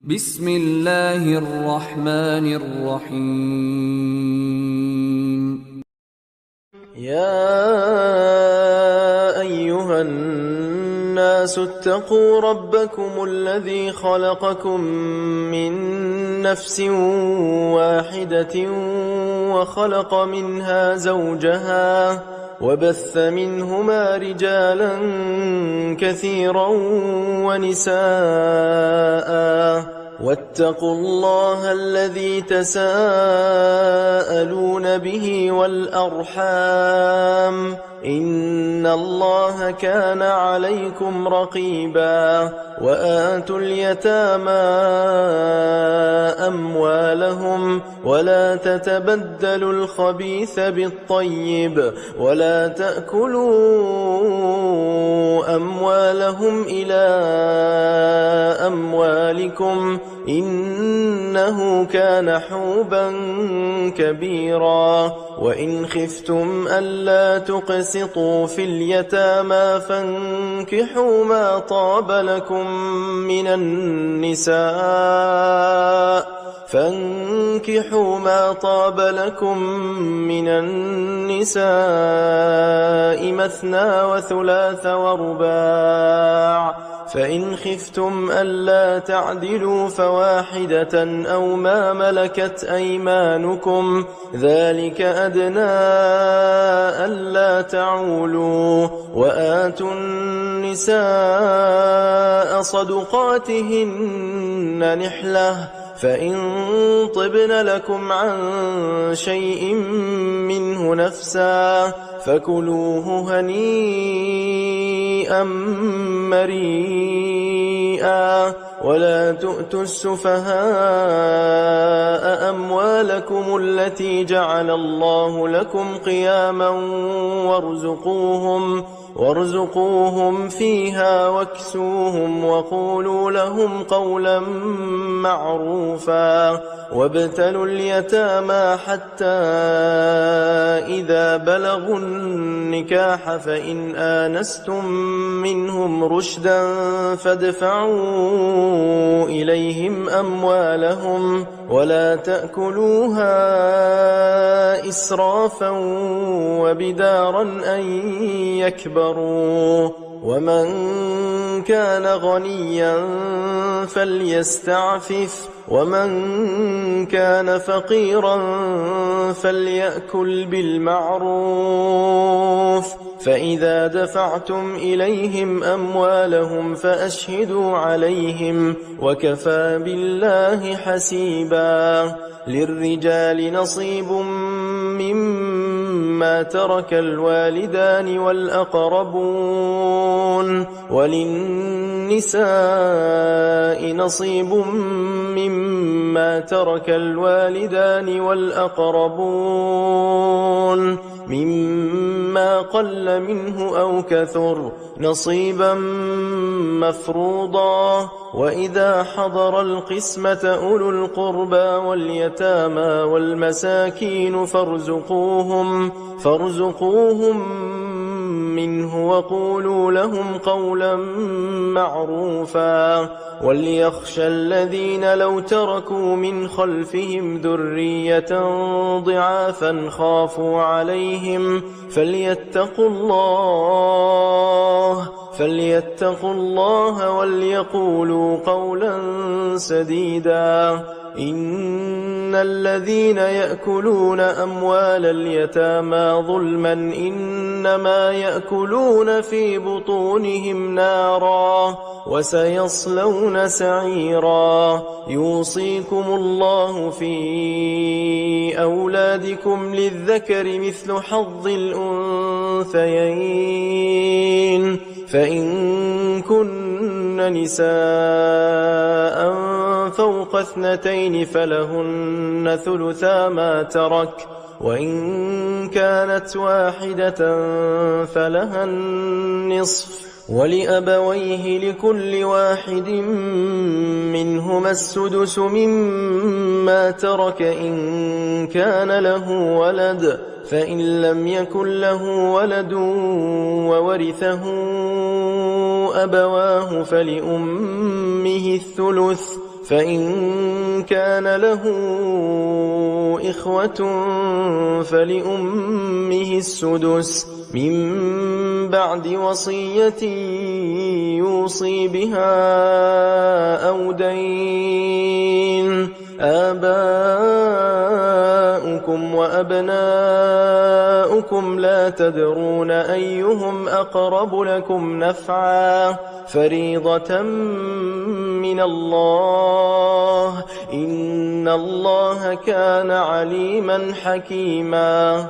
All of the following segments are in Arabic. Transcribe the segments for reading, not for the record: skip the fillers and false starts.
بسم الله الرحمن الرحيم. يا أيها الناس اتقوا ربكم الذي خلقكم من نفس واحدة وخلق منها زوجها وبث منهما رجالا كثيرا ونساء واتقوا الله الذي تساءلون به والأرحام إن الله كان عليكم رقيبا وآتوا اليتامى أموالهم ولا تتبدلوا الخبيث بالطيب ولا تأكلوا أموالهم إلى أموالكم إنه كان حوبا كبيرا وإن خفتم ألا تقسطوا في اليتامى فانكحوا ما طاب لكم من النساء مثنى وثلاث ورباع فإن خفتم ألا تعدلوا فواحدة أو ما ملكت أيمانكم ذلك أدنى ألا تعولوا وآتوا النساء صدقاتهن نحلة فإن طبن لكم عن شيء منه نفسا فكلوه هنيئا مريئا ولا تؤتوا السفهاء أموالكم التي جعل الله لكم قياما وارزقوهم فيها واكسوهم وقولوا لهم قولا معروفا وابتلوا اليتامى حتى إذا بلغوا النكاح فإن آنستم منهم رشدا فادفعوا إليهم أموالهم ولا تأكلوها إسرافا وبدارا أن يكبروا ومن كان غنيا فليستعفف ومن كان فقيرا فليأكل بالمعروف فإذا دفعتم إليهم أموالهم فأشهدوا عليهم وكفى بالله حسيبا للرجال نصيب مما ترك الوالدان والأقربون وللنساء نصيب مما ترك الوالدان والأقربون مما قل منه أو كثر نصيبا مفروضا وإذا حضر القسمة أولو القربى واليتامى والمساكين فارزقوهم منه وقولوا لهم قولا معروفا وليخشى الذين لو تركوا من خلفهم ذرية ضعافا خافوا عليهم فليتقوا الله وليقولوا قولا سديدا إن الذين يأكلون أموال اليتامى ظلما إنما يأكلون في بطونهم نارا وسيصلون سعيرا يوصيكم الله في أولادكم للذكر مثل حظ الأنثيين فإن كن نساء فوق 2 فلهن ثلثا ما ترك وإن كانت واحدة فلها النصف ولأبويه لكل واحد منهما السدس مما ترك إن كان له ولد فإن لم يكن له ولد وورثه أبواه فلأمه الثلث فإن كان له إخوة فلأمه السدس من بعد وصية يوصي بها أو دين. آباؤكم وأبناؤكم لا تدرون أيهم أقرب لكم نفعا فريضة من الله إن الله كان عليما حكيما.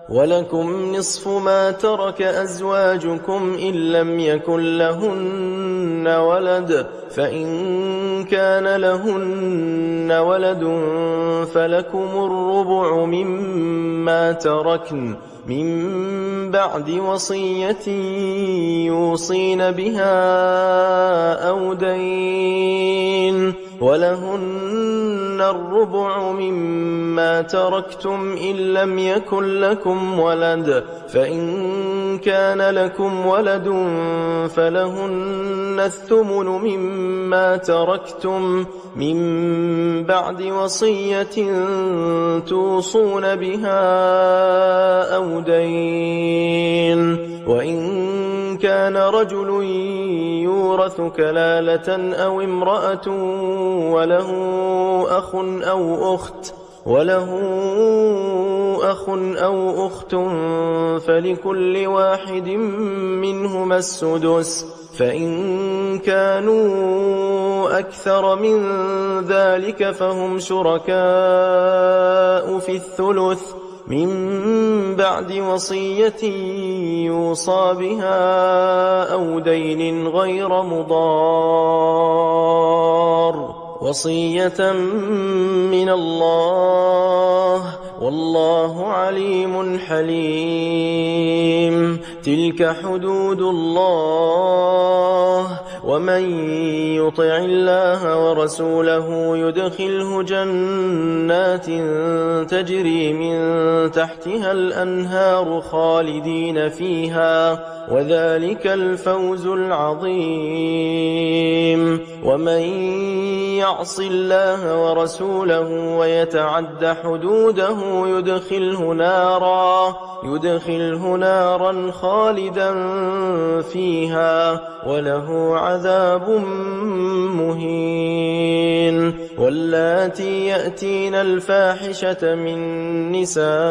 ولكم نصف ما ترك أزواجكم إن لم يكن لهن ولد فإن كان لهن ولد فلكم الربع مما تركن من بعد وصية يوصين بها أو دين. ولهن الربع مما تركتم إن لم يكن لكم ولد فإن كان لكم ولد فلهن الثمن مما تركتم من بعد وصية توصون بها أو دين. وإن كان رجل يورث كلالة أو امرأة وله أخ أو أخت فلكل واحد منهما السدس فإن كانوا أكثر من ذلك فهم شركاء في الثلث من بعد وصية يوصى بها أو دين غير مضار وصية من الله والله عليم حليم. تلك حدود الله ومن يطع الله ورسوله يدخله جنات تجري من تحتها الأنهار خالدين فيها وذلك الفوز العظيم. ومن يعص الله ورسوله ويتعد حدوده يدخله نارا خالدا فيها وله عذاب مهين. واللاتي يأتين الفاحشة من نسائكم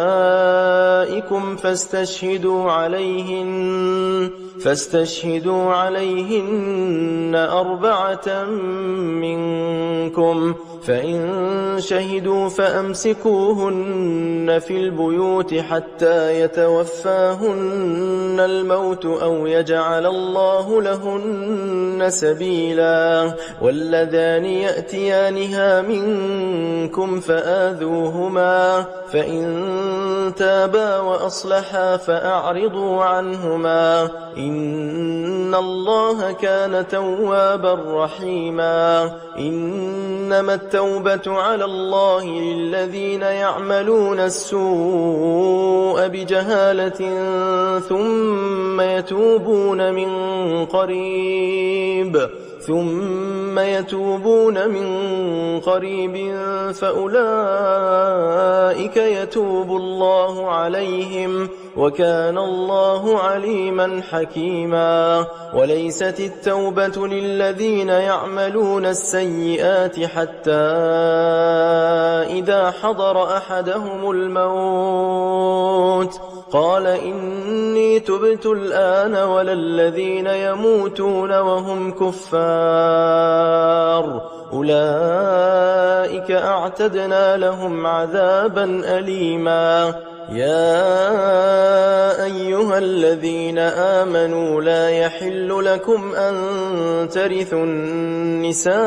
فاستشهدوا عليهن 4 منكم فإن شهدوا فأمسكوهن في البيوت حتى يتوفاهن الموت أو يجعل الله لهن سبيلا. واللذان يأتيانها منكم فآذوهما فإن تابا وأصلحا فأعرضوا عنهما إن الله كان توابا رحيما. إنما التوبة على الله للذين يعملون السوء بجهالة ثم يتوبون من قريب فأولئك يتوب الله عليهم وكان الله عليما حكيما. وليست التوبة للذين يعملون السيئات حتى إذا حضر أحدهم الموت قال إني تبت الآن ولا الذين يموتون وهم كفار أولئك أعتدنا لهم عذابا أليما. يا أيها الذين آمنوا لا يحل لكم أن ترثوا النساء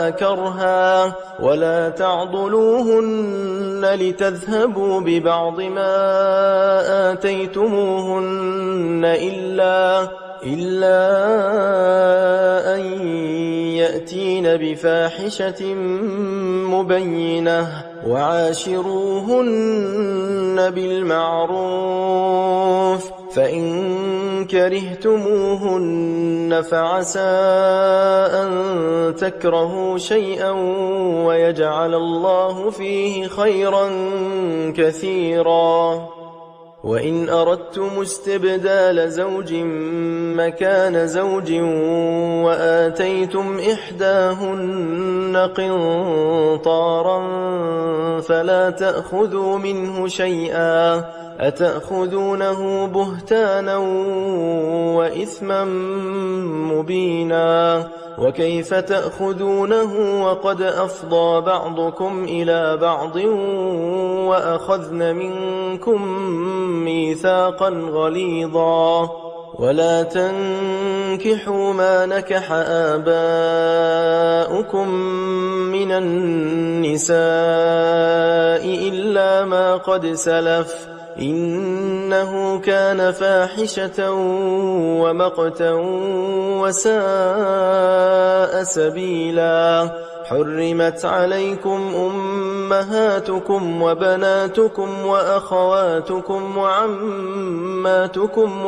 كرها ولا تعضلوهن لتذهبوا ببعض ما آتيتموهن إلا أن يأتين بفاحشة مبينة وعاشروهن بالمعروف فإن كرهتموهن فعسى أن تكرهوا شيئا ويجعل الله فيه خيرا كثيرا. وإن أردتم استبدال زوج مكان زوج وآتيتم إحداهن قنطارا فلا تأخذوا منه شيئا أتأخذونه بهتانا وإثما مبينا وكيف تأخذونه وقد أفضى بعضكم إلى بعض وأخذن منكم ميثاقا غليظا ولا تنكحوا ما نكح آباؤكم من النساء إلا ما قد سلف إنه كان فاحشة ومقتا وساء سبيلا. حرمت عليكم أمهاتكم وبناتكم وأخواتكم وعماتكم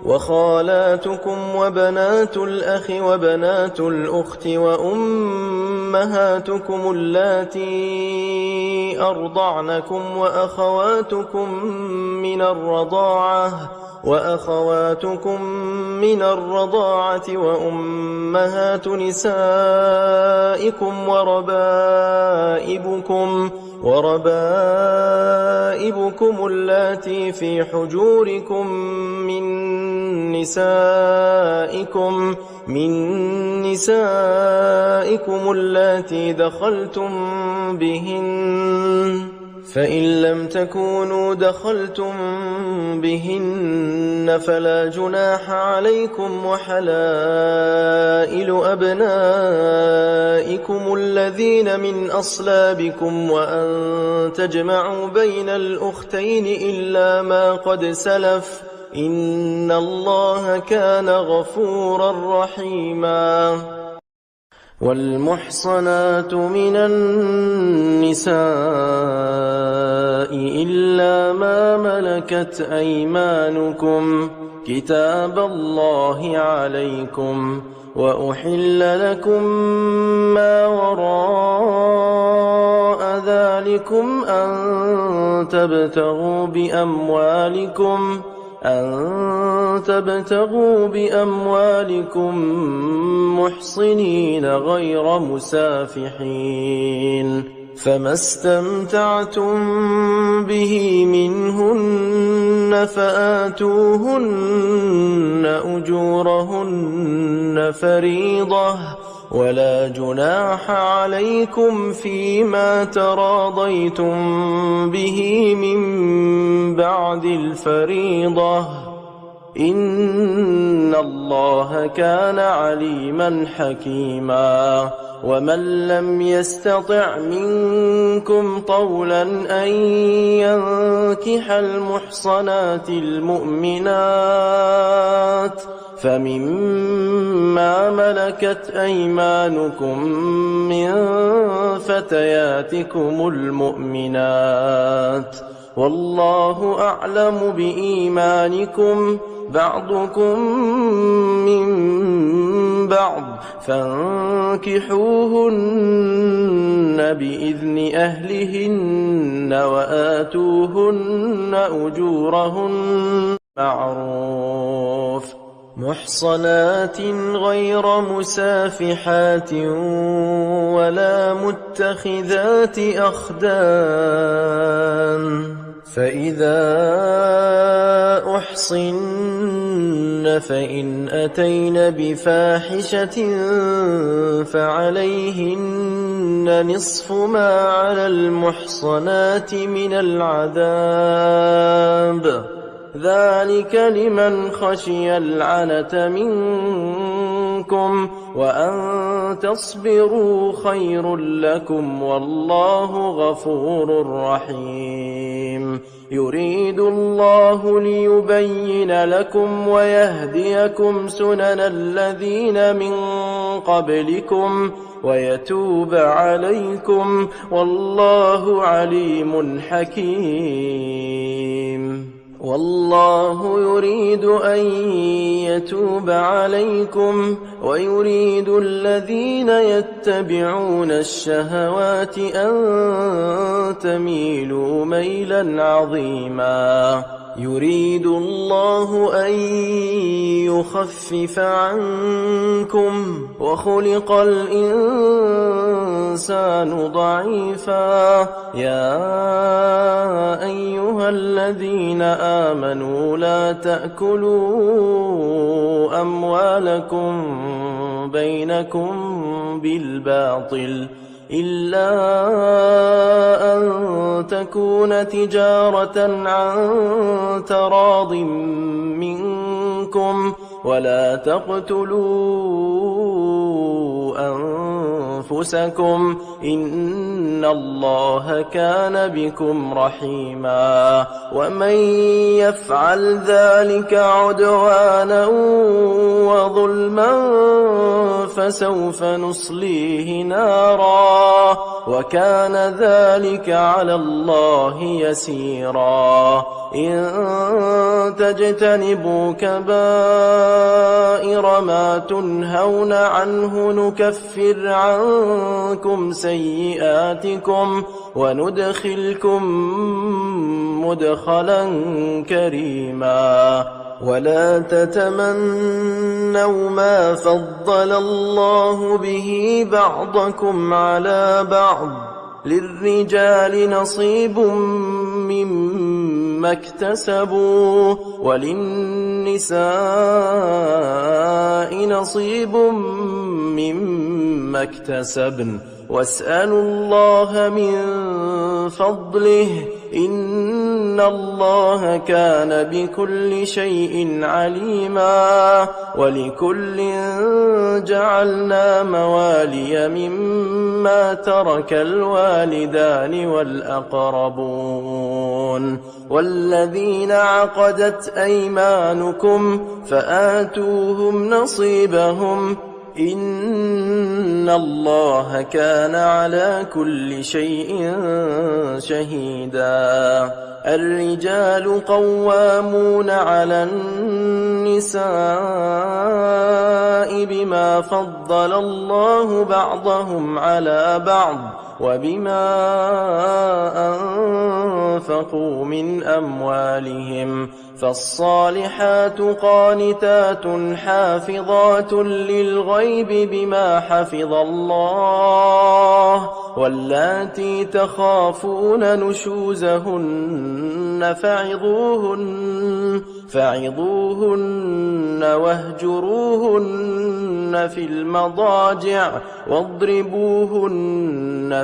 وخالاتكم وبنات الأخ وبنات الأخت وأمهاتكم اللاتي أرضعنكم وأخواتكم من الرضاعة وأمهات نسائكم وربائبكم اللاتي في حجوركم من نسائكم اللاتي دخلتم بهن فإن لم تكونوا دخلتم بهن فلا جناح عليكم وحلائل أبنائكم الذين من أصلابكم وأن تجمعوا بين الأختين إلا ما قد سلف إن الله كان غفورا رحيما. والمحصنات من النساء إلا ما ملكت أيمانكم كتاب الله عليكم وأحل لكم ما وراء ذلكم أن تبتغوا بأموالكم محصنين غير مسافحين فما استمتعتم به منهن فآتوهن أجورهن فريضة ولا جناح عليكم فيما تراضيتم به من بعد الفريضة إن الله كان عليما حكيما. ومن لم يستطع منكم طولا أن ينكح المحصنات المؤمنات فمما ملكت أيمانكم من فتياتكم المؤمنات والله أعلم بإيمانكم بعضكم من بعض فانكحوهن بإذن أهلهن وآتوهن أجورهن معروف محصنات غير مسافحات ولا متخذات أخدان فإذا أحصن فإن أتين بفاحشة فعليهن نصف ما على المحصنات من العذاب ذلك لمن خشي العنة منكم وأن تصبروا خير لكم والله غفور رحيم يريد الله ليبين لكم ويهديكم سنن الذين من قبلكم ويتوب عليكم والله عليم حكيم والله يريد أن يتوب عليكم ويريد الذين يتبعون الشهوات أن تميلوا ميلا عظيما يريد الله أن يخفف عنكم وخلق الإنسان ضعيفا يا أيها الذين آمنوا لا تأكلوا أموالكم بينكم بالباطل إلا أن تكون تجارة عن تراض منكم ولا تقتلوا أنفسكم إن الله كان بكم رحيما ومن يفعل ذلك عدوانا وظلما فسوف نصليه نارا وكان ذلك على الله يسيرا إن تجتنبوا كبائر ما تنهون عنه نكفر عنكم سيئاتكم وندخلكم مدخلا كريما ولا تتمنوا ما فضل الله به بعضكم على بعض للرجال نصيب مما اكتسبوا وللنساء نصيب مما اكتسبن واسألوا الله من فضله إن الله كان بكل شيء عليما ولكل جعلنا موالي مما ترك الوالدان والأقربون والذين عقدت أيمانكم فآتوهم نصيبهم إن الله كان على كل شيء شهيدا الرجال قوامون على النساء بما فضل الله بعضهم على بعض وبما أنفقوا من أموالهم فالصالحات قانتات حافظات للغيب بما حفظ الله واللاتي تخافون نشوزهن فعظوهن واهجروهن في المضاجع واضربوهن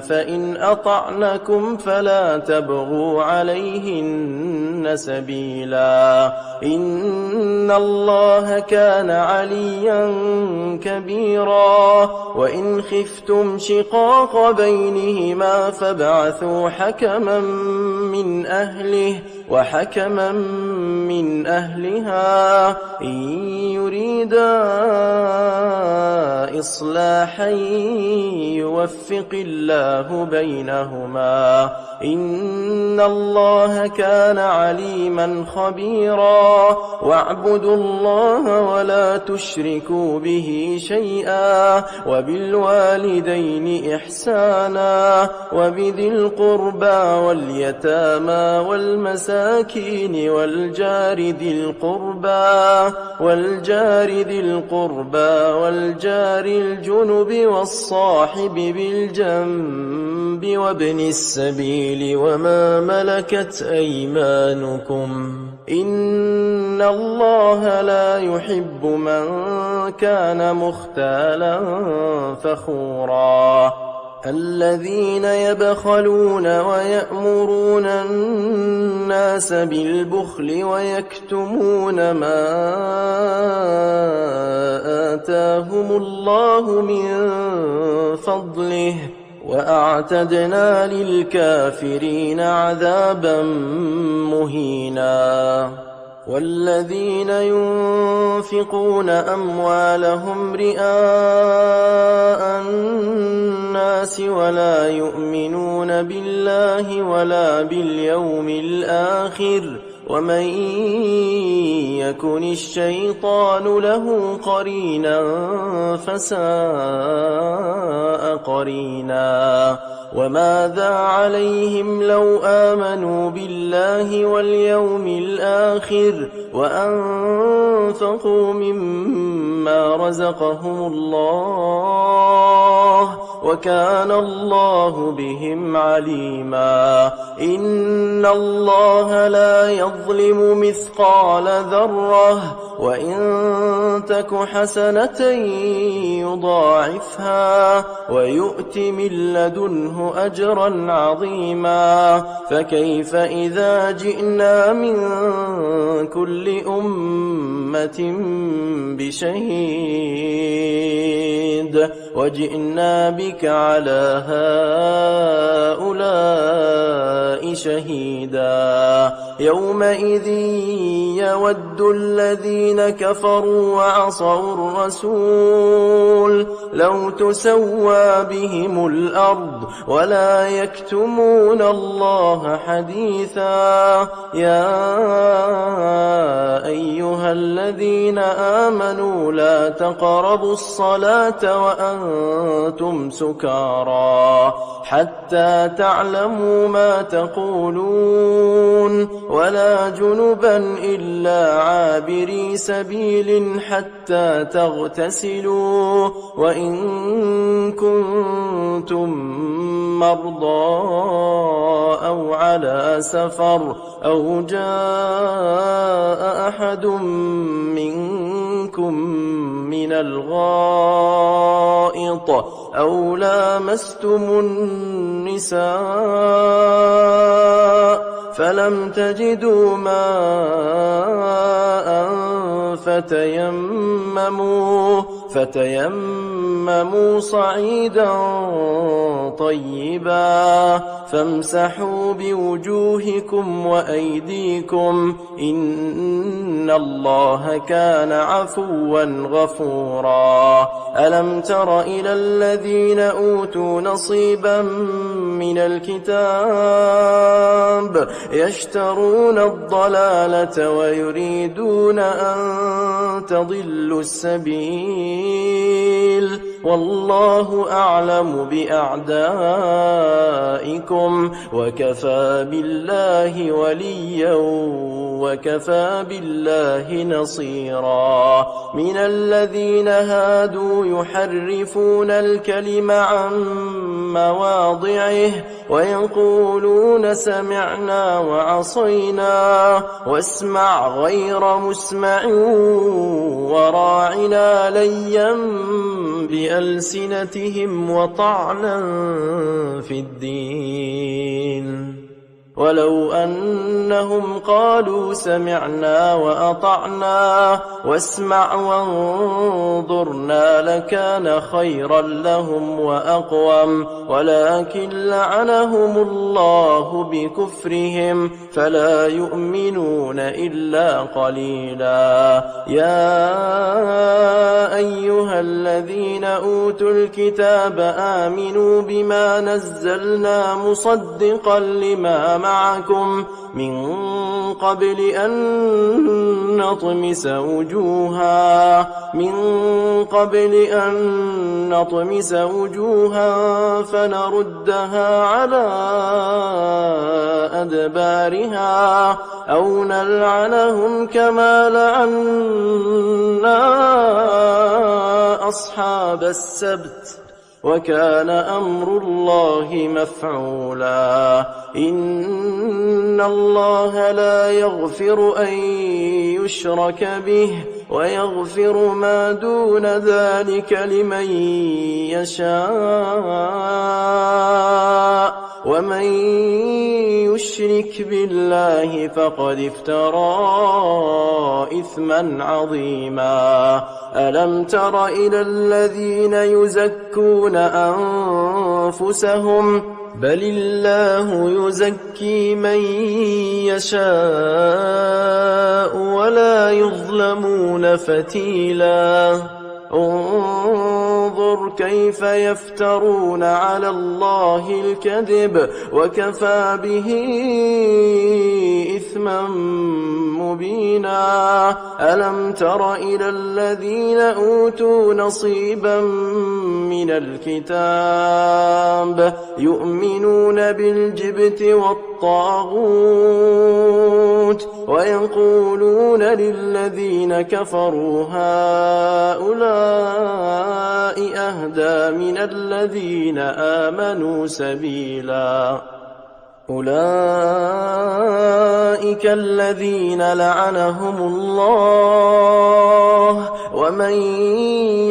فإن أطعنكم فلا تبغوا عليهن سبيلا إن الله كان عليا كبيرا وإن خفتم شقاق بينهما فابعثوا حكما من أهله وحكما من أهلها إن يريدا إصلاحا يوفق الله بينهما إن الله كان عليما خبيرا واعبدوا الله ولا تشركوا به شيئا وبالوالدين إحسانا وبذي القربى واليتامى والمساكين والجار ذي القربى والجار الجنب والصاحب بالجنب وابن السبيل وما ملكت أيمانكم إن الله لا يحب من كان مختالا فخورا الذين يبخلون ويأمرون الناس بالبخل ويكتمون ما آتاهم الله من فضله وأعتدنا للكافرين عذابا مهينا والذين ينفقون أموالهم رئاء الناس ولا يؤمنون بالله ولا باليوم الآخر ومن يكن الشيطان له قرينا فساء قرينا وماذا عليهم لو آمنوا بالله واليوم الآخر وأنفقوا مما رزقهم الله وكان الله بهم عليما إن الله لا يظلم مثقال ذرة وإن تك حسنة يضاعفها ويؤت من لدنه أجرا عظيما فكيف إذا جئنا من كل أمة بشهيد وجئنا بك على هؤلاء شهيدا يومئذ يود الذين كفروا وعصوا الرسول لو تسوى بهم الأرض ولا يكتمون الله حديثا يا أيها الذين آمنوا لا تقربوا الصلاة وأنتم سكارى حتى تعلموا ما تقولون ولا جنبا إلا عابري سبيل حتى تغتسلوا وإن كنتم مرضى أو على سفر أو جاء أحد منكم من الغائط أو لامستم النساء فلم تجدوا ماء فتيمموا صعيدا طيبا فامسحوا بوجوهكم وأيديكم إن الله كان عفوا غفورا ألم تر إلى الذين أوتوا نصيبا من الكتاب يشترون الضلالة ويريدون أن تضلوا السبيل والله أعلم بأعدائكم وكفى بالله وليا وكفى بالله نصيرا من الذين هادوا يحرفون الكلم عن مواضعه ويقولون سمعنا وعصينا واسمع غير مسمع وراعنا ليا بألسنتهم وطعنا في الدين ولو أنهم قالوا سمعنا وأطعنا واسمع وانظرنا لكان خيرا لهم وأقوم ولكن لعنهم الله بكفرهم فلا يؤمنون إلا قليلا يا أيها الذين أوتوا الكتاب آمنوا بما نزلنا مصدقا لما معكم من قبل أن نطمس وجوها فنردها على أدبارها أو نلعنهم كما لعنا أصحاب السبت وكان أمر الله مفعولا إن الله لا يغفر أن يشرك به ويغفر ما دون ذلك لمن يشاء ومن يشرك بالله فقد افترى إثما عظيما ألم تر إلى الذين يزكون أنفسهم بل الله يزكي من يشاء ولا يظلمون فتيلا انظر كيف يفترون على الله الكذب وكفى به إثما مبينا ألم تر إلى الذين أوتوا نصيبا من الكتاب يؤمنون بالجبت والطاغوت ويقولون للذين كفروا هؤلاء أهدى من الذين آمنوا سبيلا أولئك الذين لعنهم الله ومن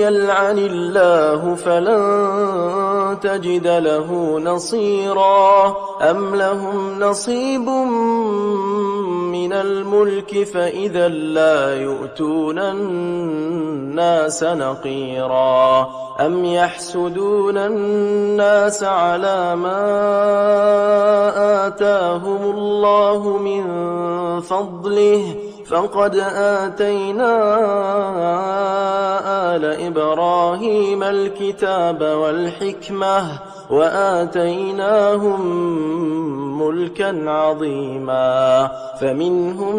يلعن الله فلن تجد له نصيرا أم لهم نصيب من الملك فإذا لا يؤتون الناس نقيرا أم يحسدون الناس على ما آتاهم الله من فضله فقد آتينا آل إبراهيم الكتاب والحكمة وآتيناهم ملكا عظيما فمنهم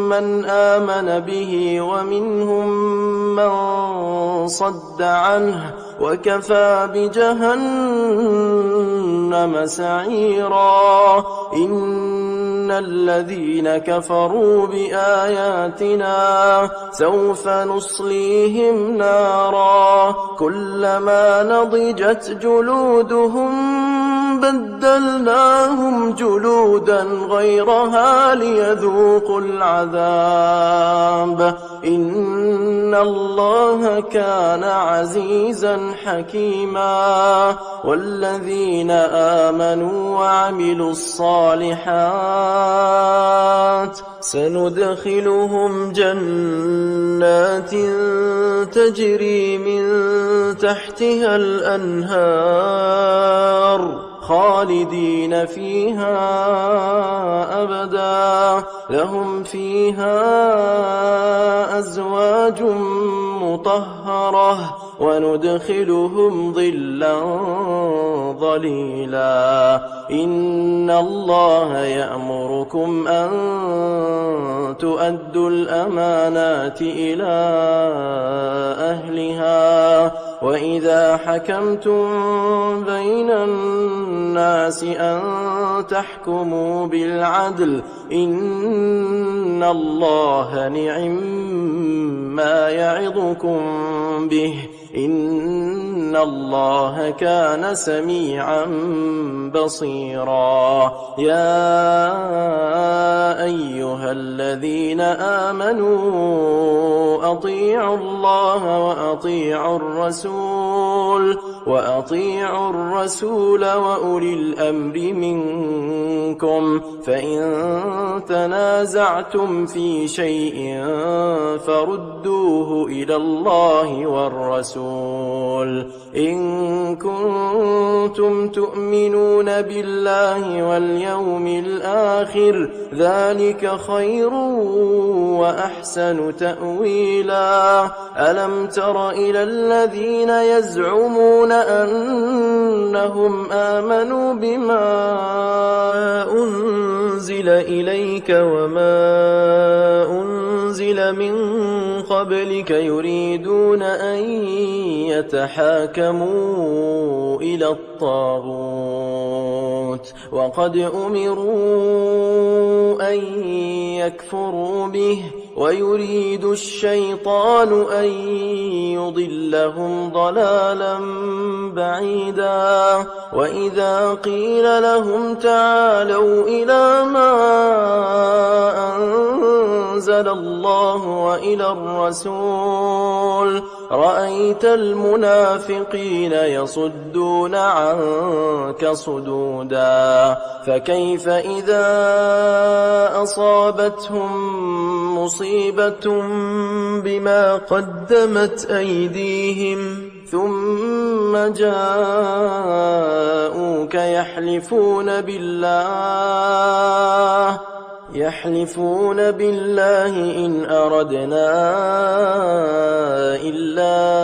من آمن به ومنهم من صد عنه وكفى بجهنم سعيرا إن الذين كفروا بآياتنا سوف نصليهم نارا كلما نضجت جلودهم بدلناهم جلودا غيرها ليذوقوا العذاب إن الله كان عزيزا حكيما والذين آمنوا وعملوا الصالحات سندخلهم جنات تجري من تحتها الأنهار خالدين فيها أبدا لهم فيها أزواج مطهرة وندخلهم ظلا ظليلا إن الله يأمركم أن تؤدوا الأمانات إلى أهلها وإذا حكمتم بين الناس أن تحكموا بالعدل إن الله نعم ما يعظكم به إن الله كان سميعا بصيرا يا أيها الذين آمنوا أطيعوا الله وأطيعوا الرسول وأولي الأمر منكم فإن تنازعتم في شيء فردوه إلى الله والرسول إن كنتم تؤمنون بالله واليوم الآخر ذلك خير وأحسن تأويلا ألم تر إلى الذين يزعمون أنهم آمنوا بما أنزل إليك وما أنزل من قبلك يريدون أن يتحاكموا إلى الطاغوت وقد أمروا أن يكفروا به ويريد الشيطان أن يضلهم ضلالا بعيدا وإذا قيل لهم تعالوا إلى ما أنزل الله وإلى الرسول رأيت المنافقين يصدون عنك صدودا فكيف إذا أصابتهم مصيبة بما قدمت أيديهم ثم جاءوك يحلفون بالله إن أردنا إلا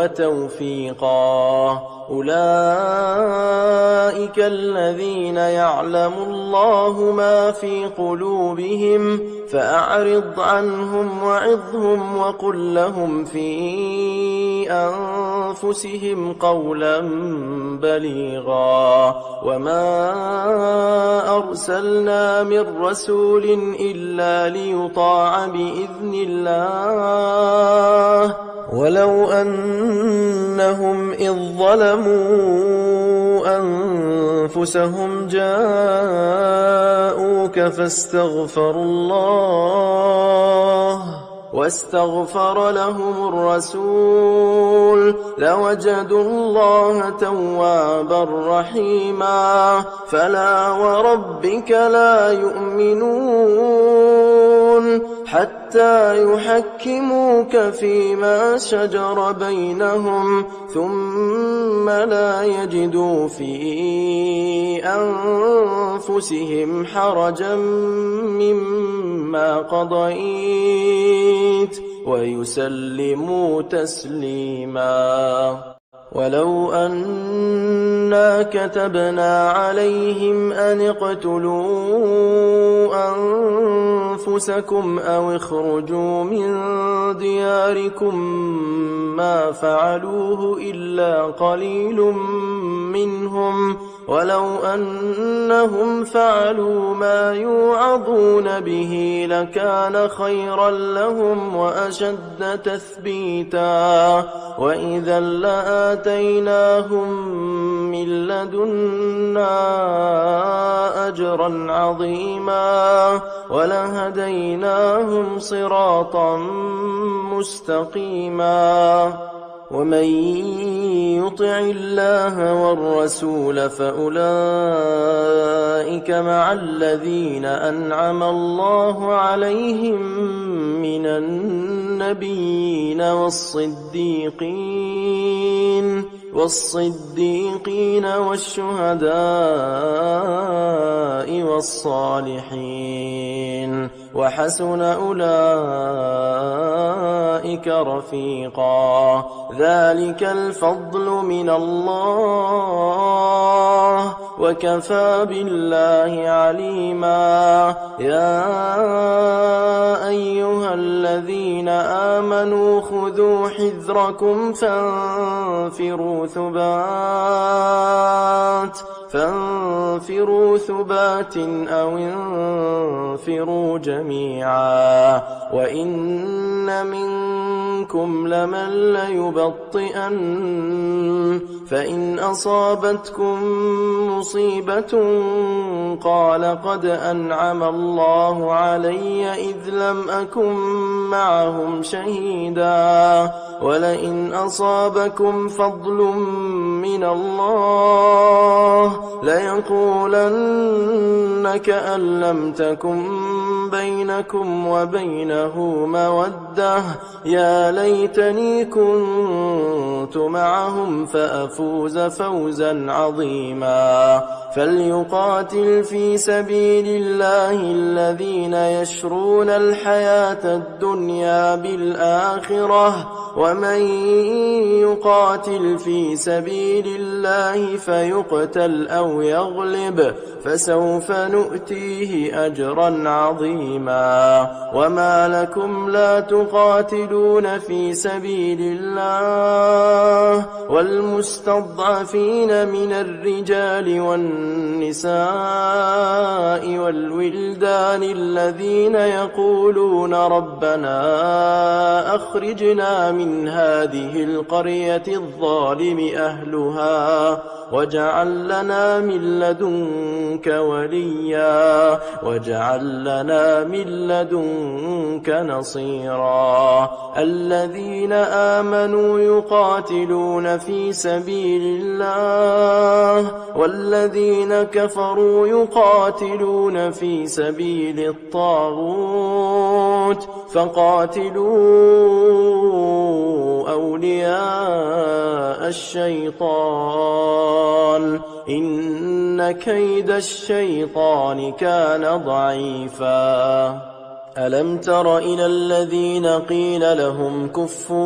وتوفيقا. أولئك الذين يعلم الله ما في قلوبهم فأعرض عنهم وعظهم وقل لهم في أنفسهم قولا بليغا. وما أرسلنا من رسول إلا ليطاع بإذن الله ولو أنهم إذ ظلموا أنفسهم جاءوك واستغفر لهم الرسول لوجدوا الله توابا رحيما. فلا وربك لا يؤمنون حتى يحكموك فيما شجر بينهم ثم لا يجدوا في أنفسهم حرجا مما قضيت ويسلموا تسليما. ولو أنا كتبنا عليهم أن اقتلوا أنفسكم أو اخرجوا من دياركم ما فعلوه إلا قليل منهم ولو أنهم فعلوا ما يوعظون به لكان خيرا لهم وأشد تثبيتا. وإذا لآتيناهم من لدنا أجرا عظيما ولهديناهم صراطا مستقيما. ومن يطع الله والرسول فأولئك مع الذين أنعم الله عليهم من النبيين والصديقين والشهداء والصالحين وحسن أولئك رفيقا. ذلك الفضل من الله وكفى بالله عليما. يا أيها الذين آمنوا خذوا حذركم فانفروا ثبات أو انفروا جميعا. وإن منكم لمن ليبطئن فإن أصابتكم مصيبة قال قد أنعم الله علي إذ لم أكن معهم شهيدا. ولئن أصابكم فضل من الله ليقولن كأن لم تكن بينكم وبينه مودة يا ليتني كنت معهم فأفوز فوزا عظيما. فليقاتل في سبيل الله الذين يشرون الحياة الدنيا بالآخرة ومن يقاتل في سبيل الله فيقتل أو يغلب فسوف نؤتيه أجرا عظيما. وما لكم لا تقاتلون في سبيل الله والمستضعفين من الرجال والنساء والولدان الذين يقولون ربنا أخرجنا من هذه القرية الظالم أهلها واجعل لنا من لدنك وليا واجعل لنا من لدنك نصيرا. الذين آمنوا يقاتلون في سبيل الله والذين كفروا يقاتلون في سبيل الطاغوت فقاتلوا أولياء الشيطان إن كيد الشيطان كان ضعيفا. ألم تر إلى الذين قيل لهم كفوا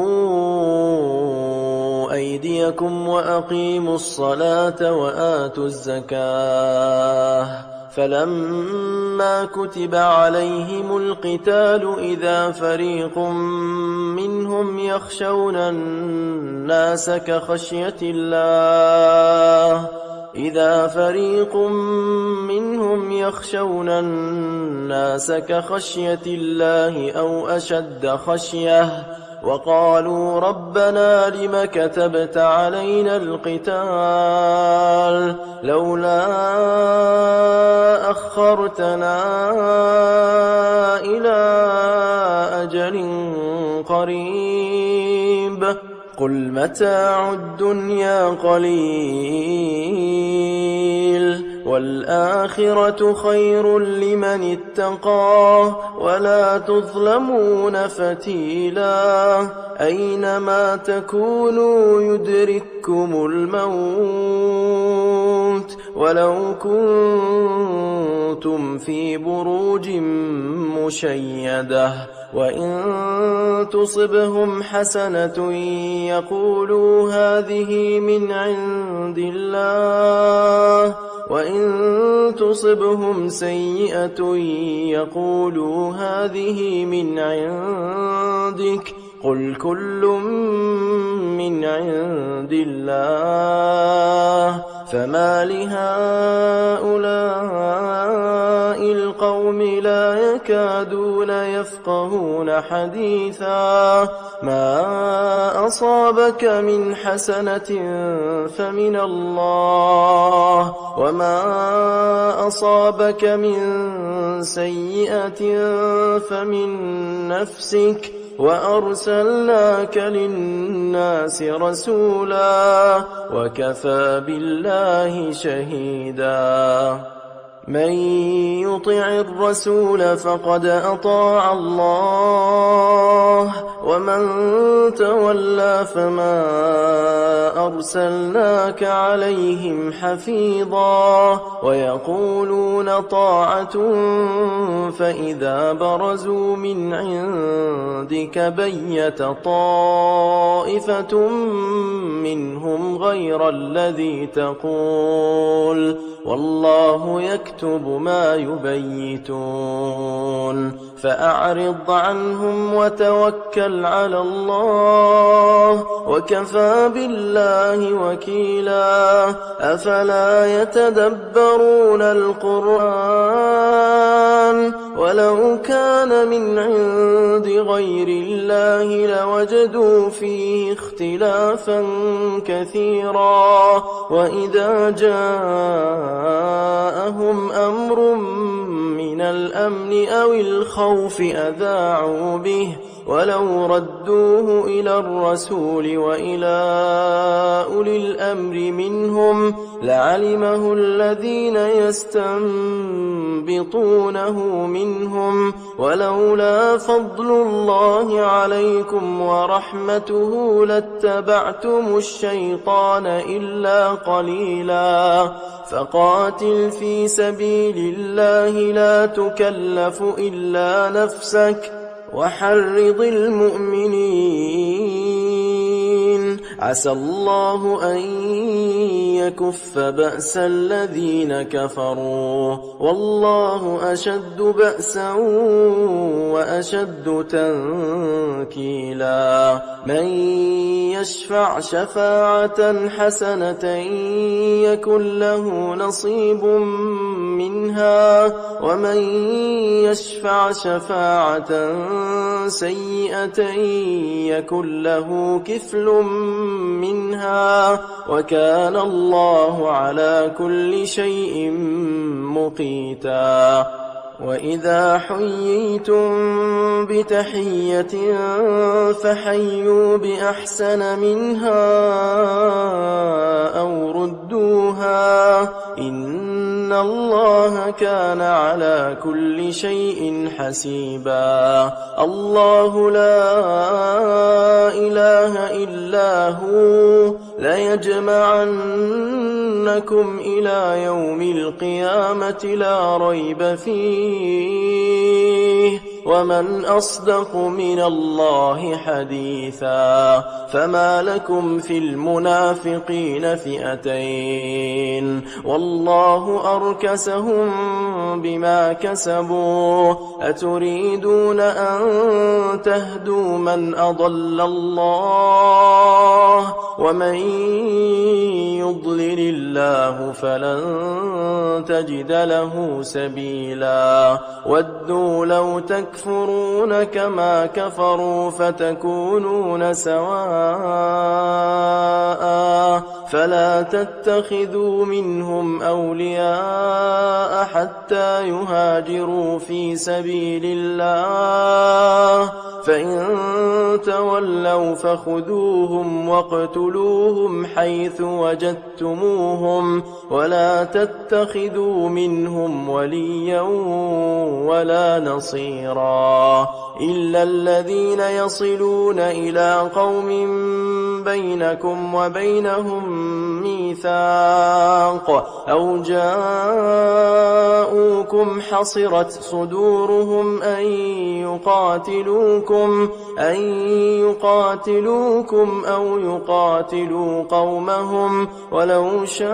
خذوا أيديكم وأقيموا الصلاة وآتوا الزكاة فلما كتب عليهم القتال إذا فريق منهم يخشون الناس كخشية الله أو أشد خشية وقالوا ربنا لم كتبت علينا القتال لولا أخرتنا إلى أجل قريب قل متاع الدنيا قليل والآخرة خير لمن اتقى ولا تظلمون فتيلا أينما تكونوا يدرككم الموت ولو كنتم في بروج مشيدة وإن تصبهم حسنة يقولوا هذه من عند الله وإن تصبهم سيئة يقولوا هذه من عندك قل كل من عند الله فما لهؤلاء القوم لا يكادون يفقهون حديثا ما أصابك من حسنة فمن الله وما أصابك من سيئة فمن نفسك وأرسلناك للناس رسولا وكفى بالله شهيدا من يطع الرسول فقد أطاع الله ومن تولى فما أرسلناك عليهم حفيظا ويقولون طاعة فإذا برزوا من عندك بيت طائفة منهم غير الذي تقول والله يكتب ما يبيتون فأعرض عنهم وتوكل على الله وكفى بالله وكيلا أفلا يتدبرون القرآن ولو كان من عند غير الله لوجدوا فيه اختلافا كثيرا وإذا جاءهم أمر من الأمن أو الخوف أذاعوا به ولو ردوه إلى الرسول وإلى أولي الأمر منهم لعلمه الذين يستنبطونه منهم ولولا فضل الله عليكم ورحمته لاتبعتم الشيطان إلا قليلا فقاتل في سبيل الله لا تكلف إلا نفسك وحرض المؤمنين عسى الله أن يكف بأس الذين كفروا والله أشد بأسا وأشد تنكيلا من يشفع شفاعة حسنة يكن له نصيب منها ومن يشفع شفاعة سيئة يكن له كفل منها وكان الله على كل شيء مقيتا وإذا حييتم بتحية فحيوا بأحسن منها أو ردوها إن الله كان على كل شيء حسيبا الله لا إله إلا هو ليجمعنكم إلى يوم القيامة لا ريب فيه ومن أصدق من الله حديثا فما لكم في المنافقين فئتين والله أركسهم بما كسبوا أتريدون أن تهدوا من أضل الله ومن يضلل الله فلن تجد له سبيلا ودوا لو تكفرون كما كفروا فتكونون سواء فلا تتخذوا منهم أولياء حتى يهاجروا في سبيل الله فإن تولوا فخذوهم واقتلوهم حيث وجدتموهم ولا تتخذوا منهم وليا ولا نصيرا إلا الذين يصلون إلى قوم بينكم وبينهم ميثاق أو جاءوكم حصرت صدورهم أن يقاتلوكم أو يقاتلوا قومهم ولو شاء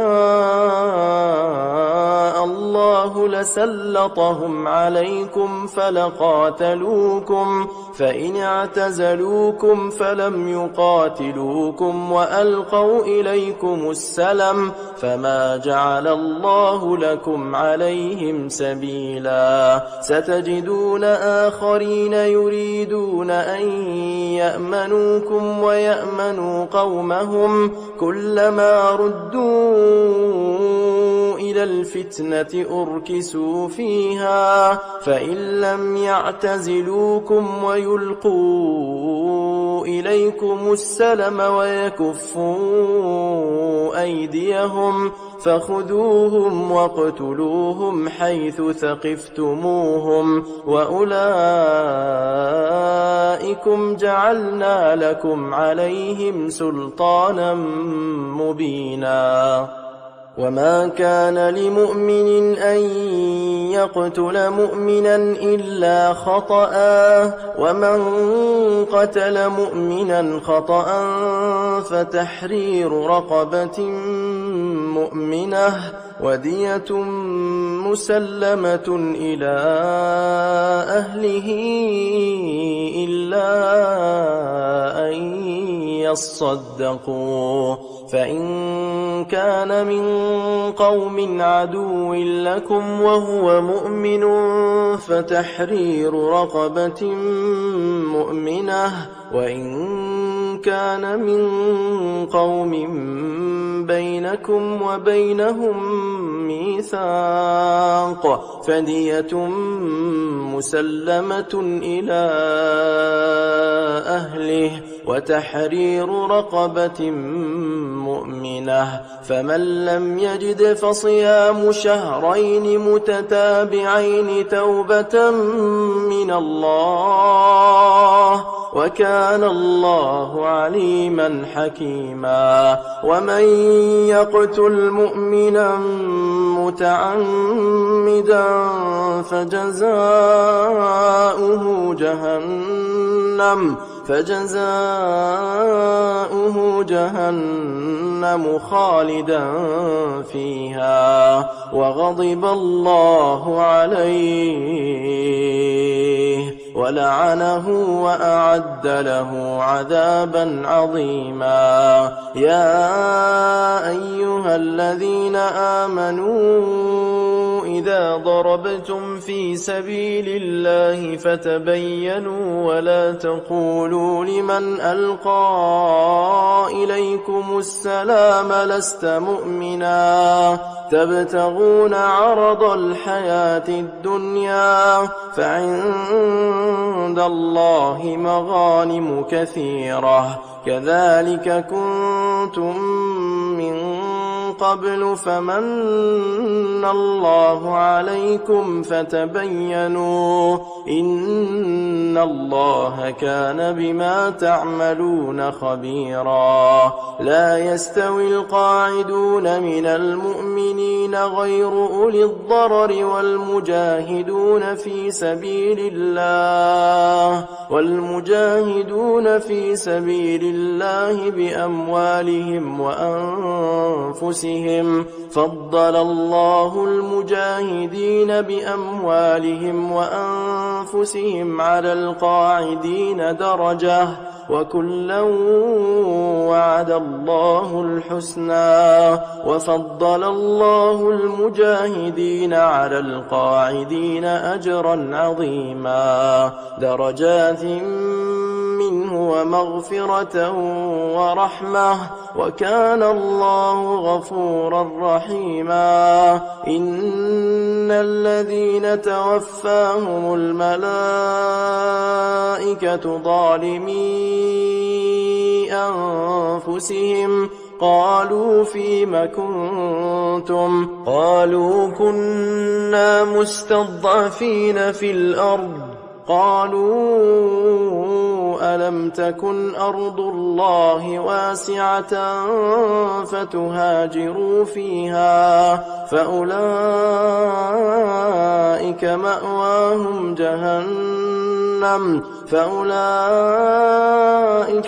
الله لسلطهم عليكم فلقاتلوكم فإن اعتزلوكم فلم يقاتلوكم وألقوا إليكم السلم فما جعل الله لكم عليهم سبيلا ستجدون آخرين يريدون أن يأمنوكم ويأمنوا قومهم كلما ردوا إلى الفتنة أركسوا فيها فإن لم يعتزلوكم ويلقوا إليكم السلم ويكفوا أيديهم فخذوهم واقتلوهم حيث ثقفتموهم وأولئكم جعلنا لكم عليهم سلطانا مبينا وما كان لمؤمن أن يقتل مؤمنا إلا خطأ ومن قتل مؤمنا خطأ فتحرير رقبة مؤمنة ودية مسلمة إلى أهله إلا أن يصدقوا فإن كان من قوم عدو لكم وهو مؤمن فتحرير رقبة مؤمنة وإن كان من قوم بينكم وبينهم ميثاق فدية مسلمة إلى أهله وتحرير رقبة مؤمنة فمن لم يجد فصيام شهرين متتابعين توبة من الله وكان الله عليما حكيما ومن يقتل مؤمنا متعمدا فجزاؤه جهنم خالدا فيها وغضب الله عليه ولعنه وأعد له عذابا عظيما يا أيها الذين آمنوا إذا ضربتم في سبيل الله فتبينوا ولا تقولوا لمن ألقى إليكم السلام لست مؤمنا تبتغون عرض الحياة الدنيا فعند الله مغانم كثيرة كذلك كنتم من قبل فمن الله عليكم فتبينوا إن الله كان بما تعملون خبيرا لا يستوي القاعدون من المؤمنين غير أولي الضرر والمجاهدون في سبيل الله بأموالهم وأنفسهم فضل الله المجاهدين بأموالهم وأنفسهم على القاعدين درجة وكلا وعد الله الحسنى وفضل الله المجاهدين على القاعدين أجرا عظيما درجات منه ومغفرة ورحمة وكان الله غفورا رحيما إن الذين توفاهم الملائكة ظالمي أنفسهم قالوا فيم كنتم قالوا كنا مستضعفين في الأرض قالوا ألم تكن أرض الله واسعة فتهاجروا فيها فأولئك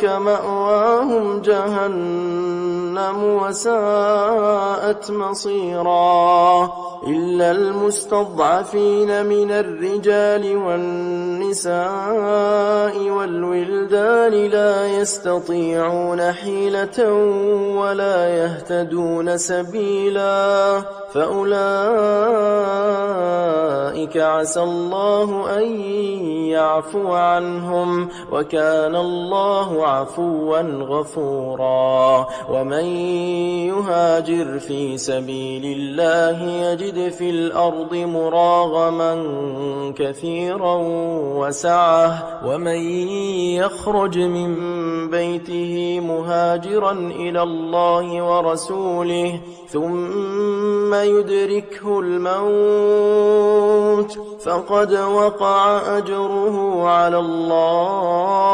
مأواهم جهنم وساءت مصيرا إلا المستضعفين من الرجال والنساء والولدان لا يستطيعون حيلة ولا يهتدون سبيلا فأولئك عسى الله أن يعفو عنهم وكان الله عفوا غفورا ومن يهاجر في سبيل الله يجد في الأرض مراغما كثيرا وسعة ومن يخرج من بيته مهاجرا إلى الله ورسوله ثم يدركه الموت فقد وقع أجره على الله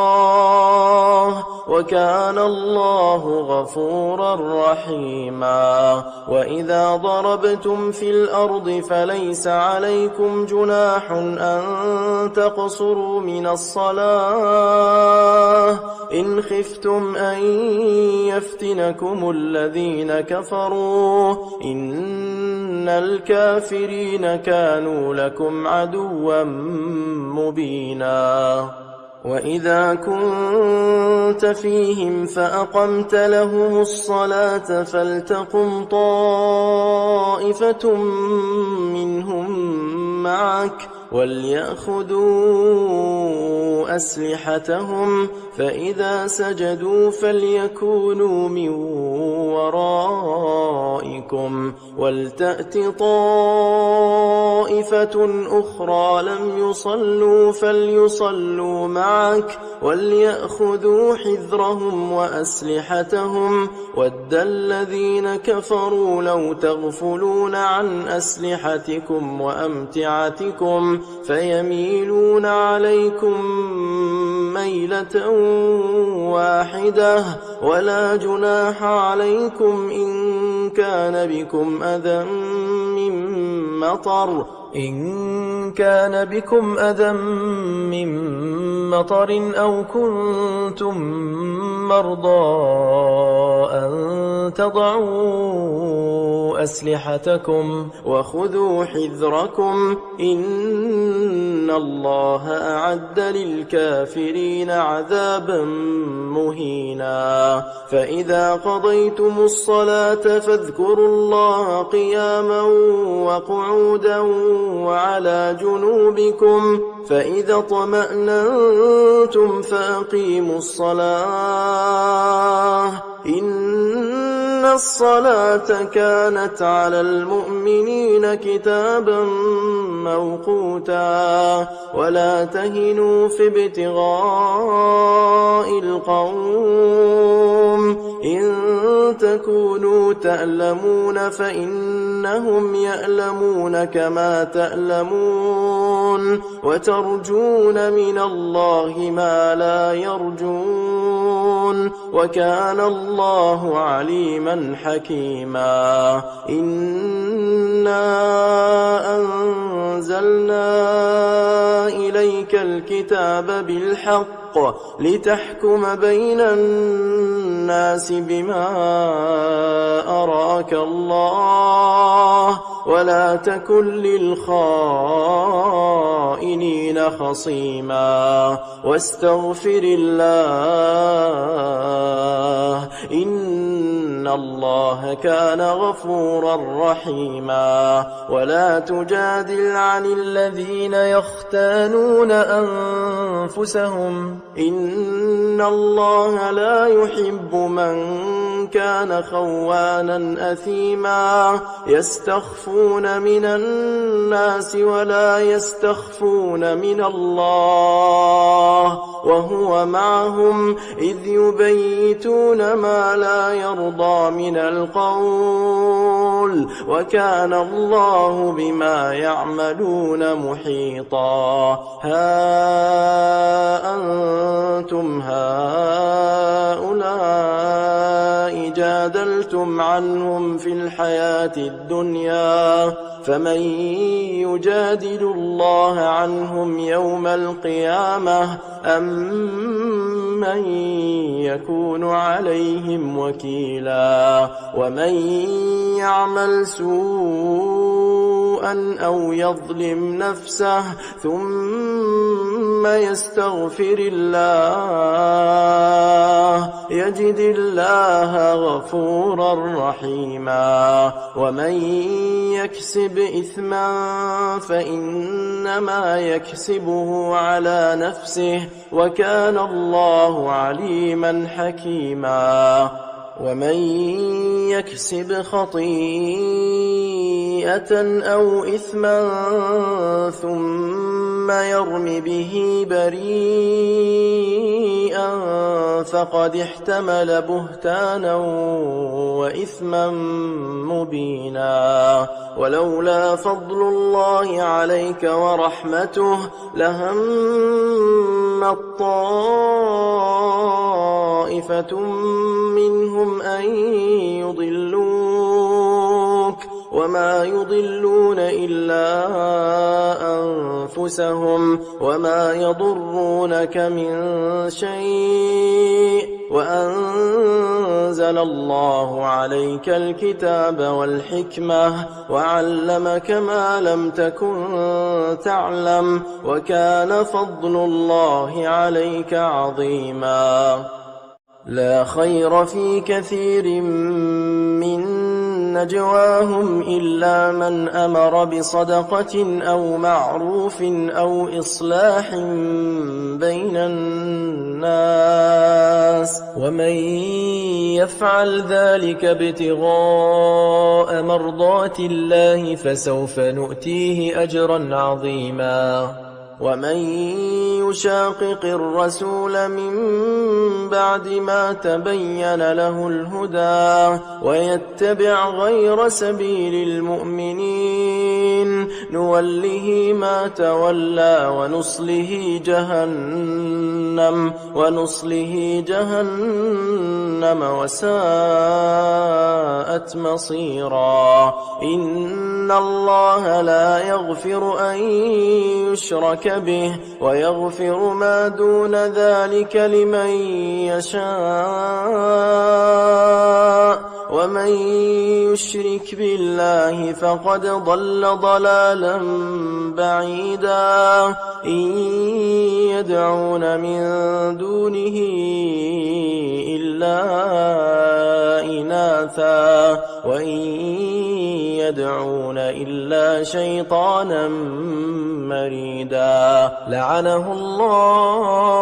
وكان الله غفورا رحيما وإذا ضربتم في الأرض فليس عليكم جناح أن تقصروا من الصلاة إن خفتم أن يفتنكم الذين كفروا إن الكافرين كانوا لكم عدوا مبينا وإذا كنت فيهم فأقمت لهم الصلاة فلتقم طائفة منهم معك وليأخذوا أسلحتهم فإذا سجدوا فليكونوا من ورائكم ولتأت طائفة أخرى لم يصلوا فليصلوا معك وليأخذوا حذرهم وأسلحتهم ود الذين كفروا لو تغفلون عن أسلحتكم وأمتعتكم فيميلون عليكم ميلة واحدة ولا جناح عليكم إن كان بكم أذى من مطر أو كنتم مرضى أن تضعوا أسلحتكم وخذوا حذركم إن الله أعد للكافرين عذابا مهينا فإذا قضيتم الصلاة فاذكروا الله قياما وقعودا وعلى جنوبكم فإذا اطمأننتم فأقيموا الصلاة إن الصلاة كانت على المؤمنين كتابا موقوتا ولا تهنوا في ابتغاء القوم إن تكونوا تألمون فإنهم يألمون كما تألمون وترجون من الله ما لا يرجون وكان الله عليما حكيما إنا أنزلنا إليك الكتاب بالحق لتحكم بين الناس بما أراك الله ولا تكن للخائنين خصيما واستغفر الله إن الله كان غفورا رحيما ولا تجادل عن الذين يختانون أنفسهم إن الله لا يحب من كان خوانا أثيما يستخفون من الناس ولا يستخفون من الله وهو معهم إذ يبيتون ما لا يرضى من القول وكان الله بما يعملون محيطا ها أنتم هؤلاء جادلتم عنهم في الحياة الدنيا فمن يجادل الله عنهم يوم القيامة أم من يكون عليهم وكيلا ومن يعمل سوءا أو يظلم نفسه ثم يستغفر الله يجد الله غفورا رحيما ومن يكسب إثما فإنما يكسبه على نفسه وكان الله عليما حكيما ومن يكسب خطيئة أو إثما ثم يرم به بريئا فقد احتمل بهتانا وإثما مبينا ولولا فضل الله عليك ورحمته لهم طائفة منهم أن يضلوك وما يضلون إلا أنفسهم وما يضرونك من شيء وأنزل الله عليك الكتاب والحكمة وعلمك ما لم تكن تعلم وكان فضل الله عليك عظيما لا خير في كثير من نجواهم إلا من أمر بصدقة أو معروف أو إصلاح بين الناس ومن يفعل ذلك ابتغاء مرضات الله فسوف نؤتيه أجرا عظيما ومن يشاقق الرسول من بعد ما تبين له الهدى ويتبع غير سبيل المؤمنين نوله ما تولى ونصله جهنم وساءت مصيرا إن الله لا يغفر أن يشرك به ويغفر ما دون ذلك لمن يشاء ومن يشرك بالله فقد ضل ضلالا بعيدا إن يدعون من دونه إلا إناثا وإن يدعون إلا شيطانا مريدا لعنه الله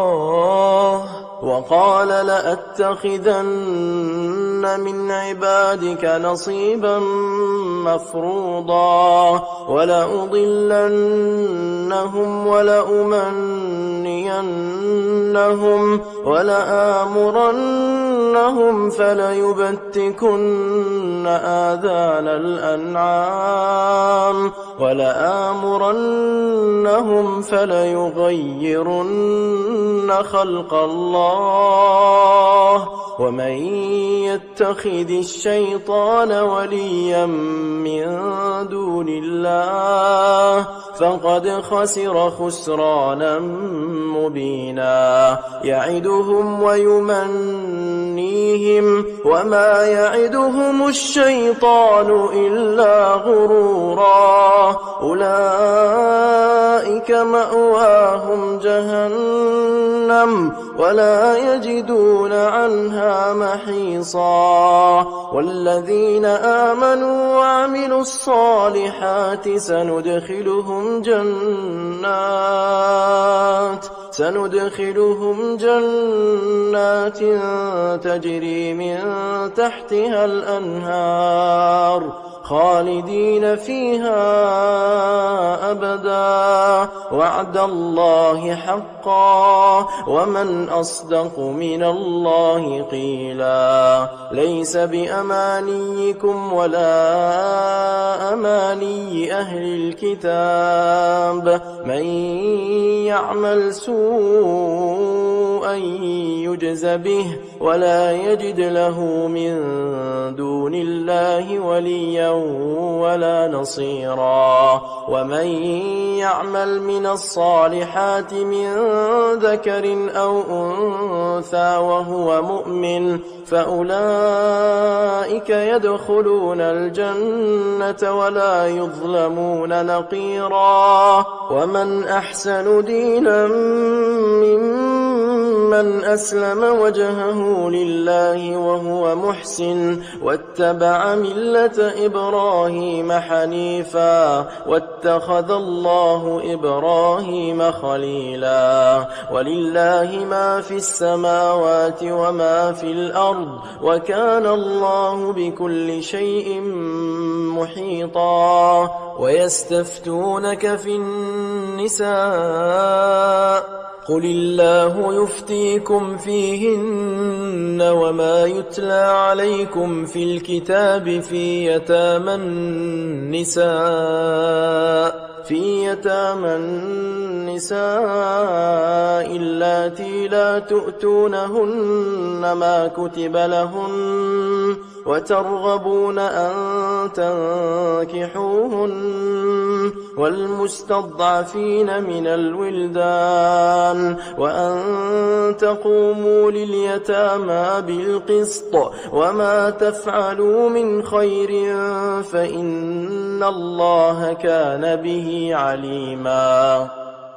وقال لأتخذن من عبادك نصيبا مفروضا ولأضلنهم ولأمنينهم ولآمرنهم فليبتكن آذان الأنعام ولآمرنهم فليغيرن خلق الله ومن يتخذ الشيطان وليا من دون الله فقد خسر خسرانا مبينا يعدهم ويمنيهم وما يعدهم الشيطان إلا غرورا أولئك مأواهم جهنم ولا يجدون عنها محيصا والذين آمنوا وعملوا الصالحات سندخلهم جنات تجري من تحتها الأنهار خالدين فيها أبدا وعد الله حقا ومن أصدق من الله قيلا ليس بأمانيكم ولا أماني أهل الكتاب من يعمل سوءا يجز به ولا يجد له من دون الله وليا ولا نصيرا ومن يعمل من الصالحات من ذكر أو أنثى وهو مؤمن فأولئك يدخلون الجنة ولا يظلمون نقيرا ومن أحسن دينا ممن أسلم وجهه لله وهو محسن واتبع ملة إبراهيم حنيفا واتخذ الله إبراهيم خليلا ولله ما في السماوات وما في الأرض وكان الله بكل شيء محيطا ويستفتونك في النساء قل الله يفتيكم فيهن وما يتلى عليكم في الكتاب في يتامى النساء اللاتي لا تؤتونهن ما كتب لهن وترغبون أن تنكحوهن والمستضعفين من الولدان وأن تقوموا لليتامى بالقسط وما تفعلوا من خير فإن الله كان به عليما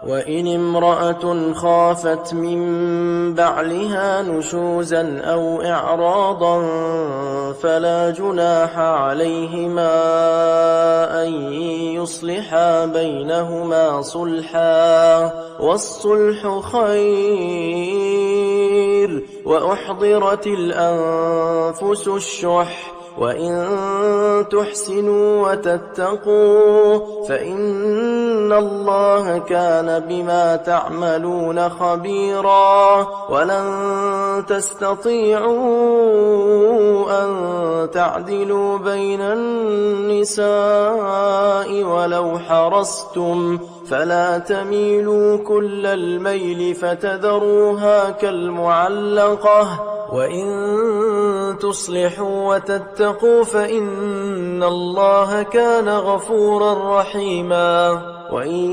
وإن امرأة خافت من بعلها نشوزا أو إعراضا فلا جناح عليهما أن يصلحا بينهما صلحا والصلح خير وأحضرت الأنفس الشح وإن تحسنوا وتتقوا فإن الله كان بما تعملون خبيرا ولن تستطيعوا أن تعدلوا بين النساء ولو حرصتم فلا تميلوا كل الميل فتذروها كالمعلقة وإن تصلحوا وتتقوا فإن الله كان غفورا رحيما وإن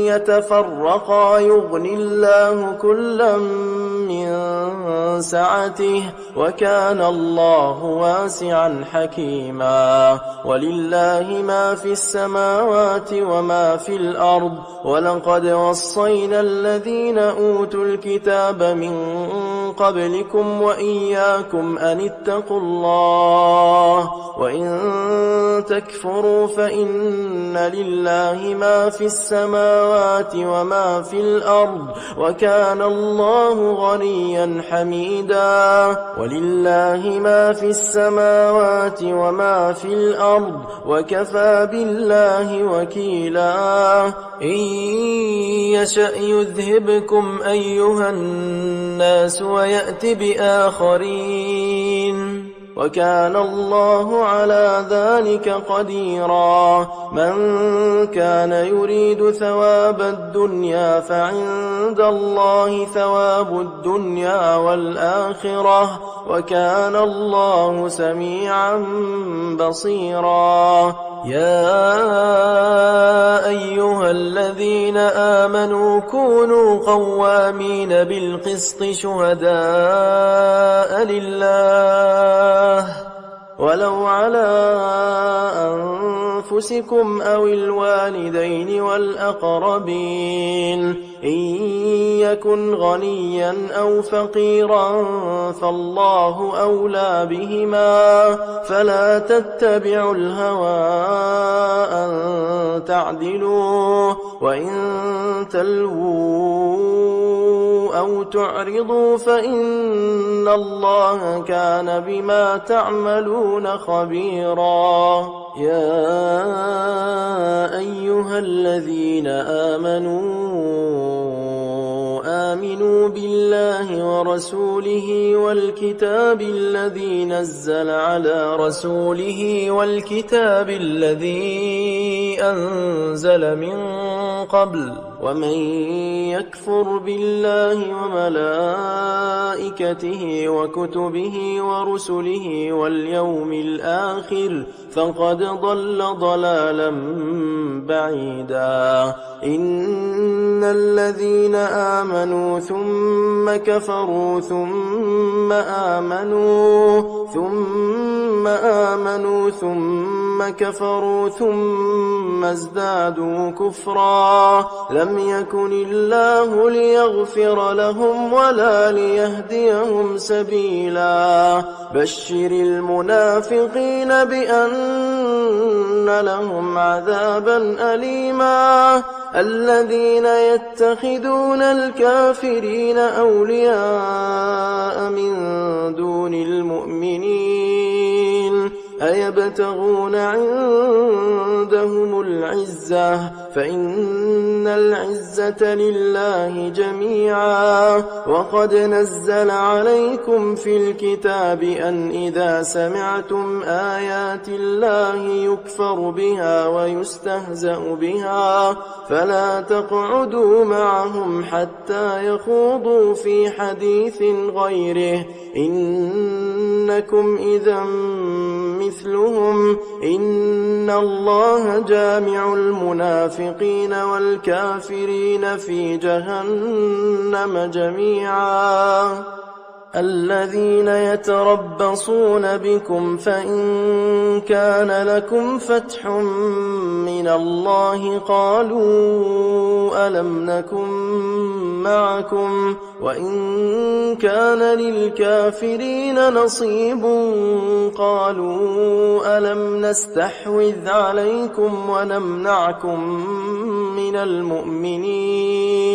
يتفرقا يغني الله كلا من سعته وكان الله واسعا حكيما ولله ما في السماوات وما في الأرض ولقد وصينا الذين أوتوا الكتاب من قبلكم وإياكم أن اتقوا الله وإن تكفروا فإن لله ما في السماوات وما في الأرض وكان الله غنيا حميدا ولله ما في السماوات وما في الأرض وكفى بالله وكيلا إن يشأ يذهبكم أيها الناس ويأت بآخرين وكان الله على ذلك قديرا من كان يريد ثواب الدنيا فعند الله ثواب الدنيا والآخرة وكان الله سميعا بصيرا يا أيها الذين آمنوا كونوا قوامين بالقسط شهداء لله ولو على أنفسكم أو الوالدين والأقربين إن يكن غنيا أو فقيرا فالله أولى بهما فلا تتبعوا الهوى أن تعدلوا وإن تلووا أو تعرضوا فإن الله كان بما تعملون خبيرا يا أيها الذين آمنوا بالله ورسوله والكتاب الذي نزل على رسوله والكتاب الذي أنزل من قبل ومن يكفر بالله وملائكته وكتبه ورسله واليوم الآخر فقد ضل ضلالا بعيدا إن الذين آمنوا ثم كفروا ثم آمنوا ثم كفروا ثم ازدادوا كفرا لم يكن الله ليغفر لهم ولا ليهديهم سبيلا بشر المنافقين بأن لهم عذابا أليما الذين يتخذون الكافرين أولياء من دون المؤمنين أيبتغون عندهم العزة فإن العزة لله جميعا وقد نزل عليكم في الكتاب أن إذا سمعتم آيات الله يكفر بها ويستهزأ بها فلا تقعدوا معهم حتى يخوضوا في حديث غيره إنكم إذا مثلهم إن الله جامع المنافقين والكافرين في جهنم جميعا الذين يتربصون بكم فإن كان لكم فتح من الله قالوا ألم نكن معكم وإن كان للكافرين نصيب قالوا ألم نستحوذ عليكم ونمنعكم من المؤمنين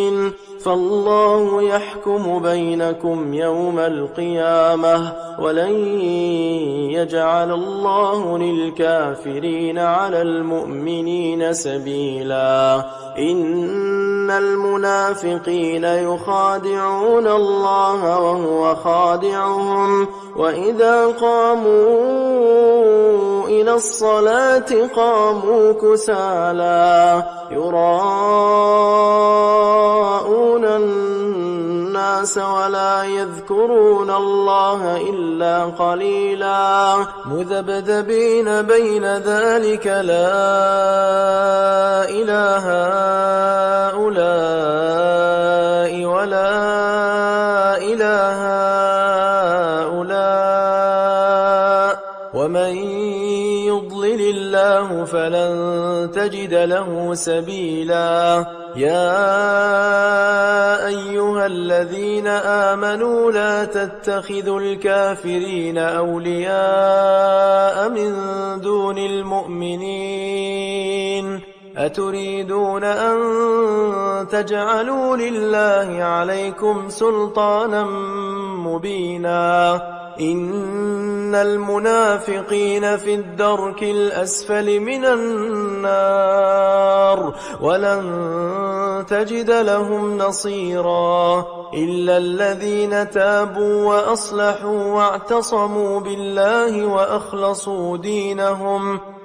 فالله يحكم بينكم يوم القيامة ولن يجعل الله للكافرين على المؤمنين سبيلا إن المنافقين يخادعون الله وهو خادعهم وإذا قاموا إلى الصلاة قاموا كسالى يراءون الناس ولا يذكرون الله إلا قليلا مذبذبين بين ذلك لا إله هؤلاء ولا إله هؤلاء ومن يضلل الله فلن تجد له سبيلا يا أيها الذين آمنوا لا تتخذوا الكافرين أولياء من دون المؤمنين أتريدون أن تجعلوا لله عليكم سلطانا مبينا إن المنافقين في الدرك الأسفل من النار ولن تجد لهم نصيرا إلا الذين تابوا وأصلحوا واعتصموا بالله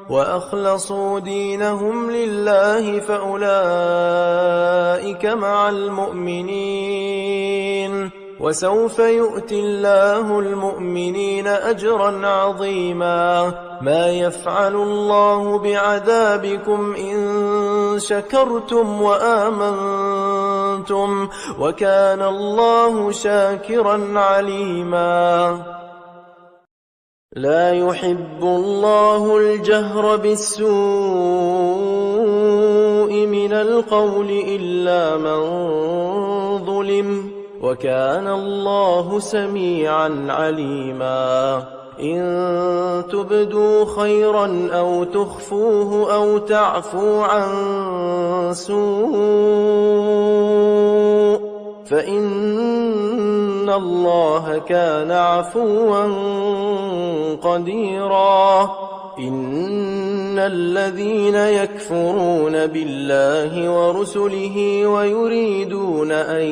وأخلصوا دينهم لله فأولئك مع المؤمنين وسوف يؤتي الله المؤمنين أجرا عظيما ما يفعل الله بعذابكم إن شكرتم وآمنتم وكان الله شاكرا عليما لا يحب الله الجهر بالسوء من القول إلا من ظلم وكان الله سميعا عليما إن تبدوا خيرا أو تخفوه أو تعفو عن سوء فإن الله كان عفوا قديرا إن الذين يكفرون بالله ورسله ويريدون أن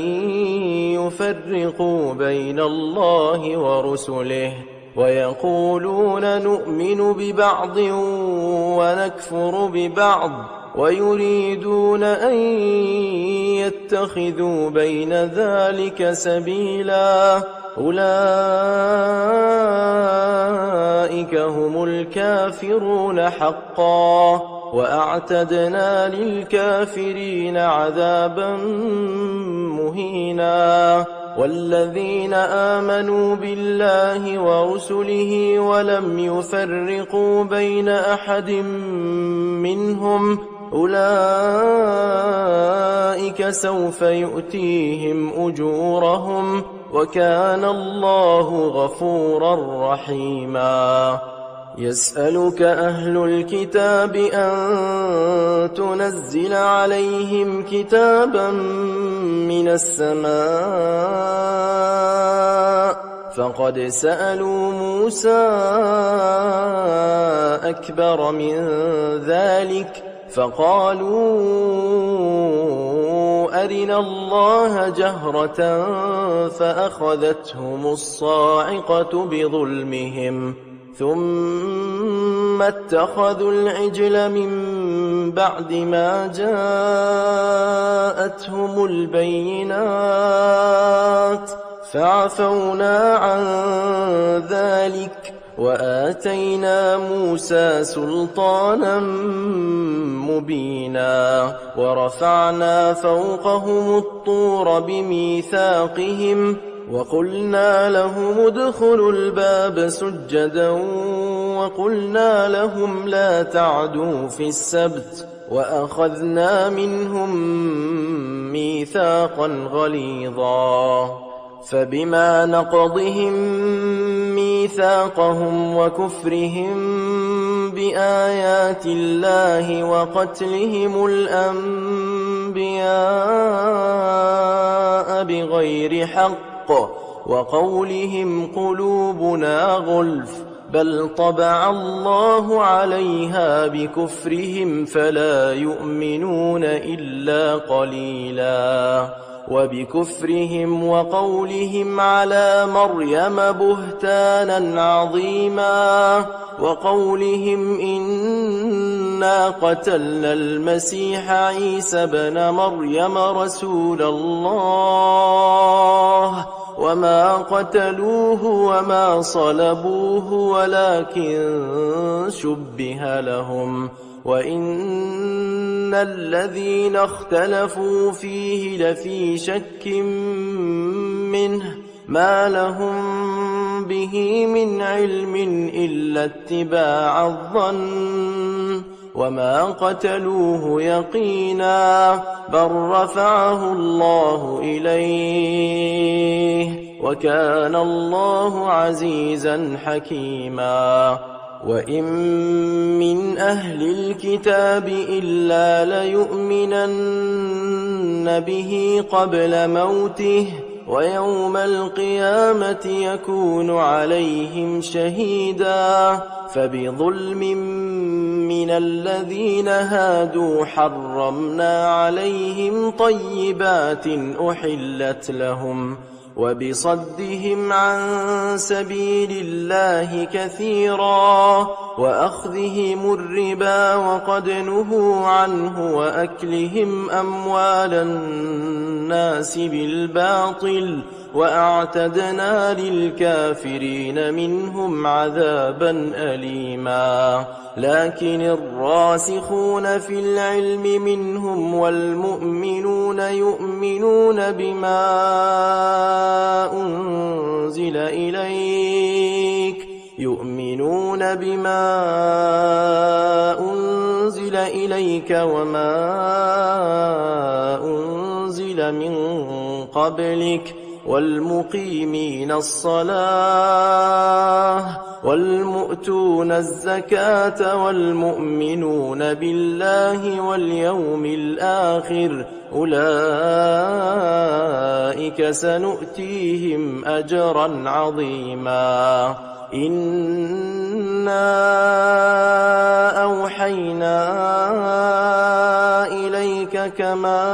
يفرقوا بين الله ورسله ويقولون نؤمن ببعض ونكفر ببعض ويريدون أن يتخذوا بين ذلك سبيلا أولئك هم الكافرون حقا وأعتدنا للكافرين عذابا مهينا والذين آمنوا بالله ورسله ولم يفرقوا بين أحد منهم أولئك سوف يؤتيهم أجورهم وكان الله غفورا رحيما يسألك أهل الكتاب أن تنزل عليهم كتابا من السماء فقد سألوا موسى أكبر من ذلك فقالوا أرنا الله جهرة فأخذتهم الصاعقة بظلمهم ثم اتخذوا العجل من بعد ما جاءتهم البينات فعفونا عن ذلك وآتينا موسى سلطانا مبينا ورفعنا فوقهم الطور بميثاقهم وقلنا لهم ادخلوا الباب سجدا وقلنا لهم لا تعدوا في السبت وأخذنا منهم ميثاقا غليظا فبما نقضهم ميثاقهم وكفرهم بآيات الله وقتلهم الأنبياء بغير حق وقولهم قلوبنا غلف بل طبع الله عليها بكفرهم فلا يؤمنون إلا قليلا وبكفرهم وقولهم على مريم بهتانا عظيما وقولهم إنا قتلنا المسيح عيسى بن مريم رسول الله وما قتلوه وما صلبوه ولكن شبه لهم وإن الذين اختلفوا فيه لفي شك منه ما لهم به من علم إلا اتباع الظن وما قتلوه يقينا بل رفعه الله إليه وكان الله عزيزا حكيما وإن من أهل الكتاب إلا ليؤمنن به قبل موته ويوم القيامة يكون عليهم شهيدا فبظلم من الذين هادوا حرمنا عليهم طيبات أحلت لهم وبصدهم عن سبيل الله كثيرا وأخذهم الربا وقد نهوا عنه وأكلهم أموال الناس بالباطل وأعتدنا للكافرين منهم عذابا أليما لكن الراسخون في العلم منهم والمؤمنون يؤمنون بما أنزل إليك وما أنزل من قبلك والمقيمين الصلاة والمؤتون الزكاة والمؤمنون بالله واليوم الآخر أولئك سنؤتيهم أجرا عظيما إنا أوحينا إليك كما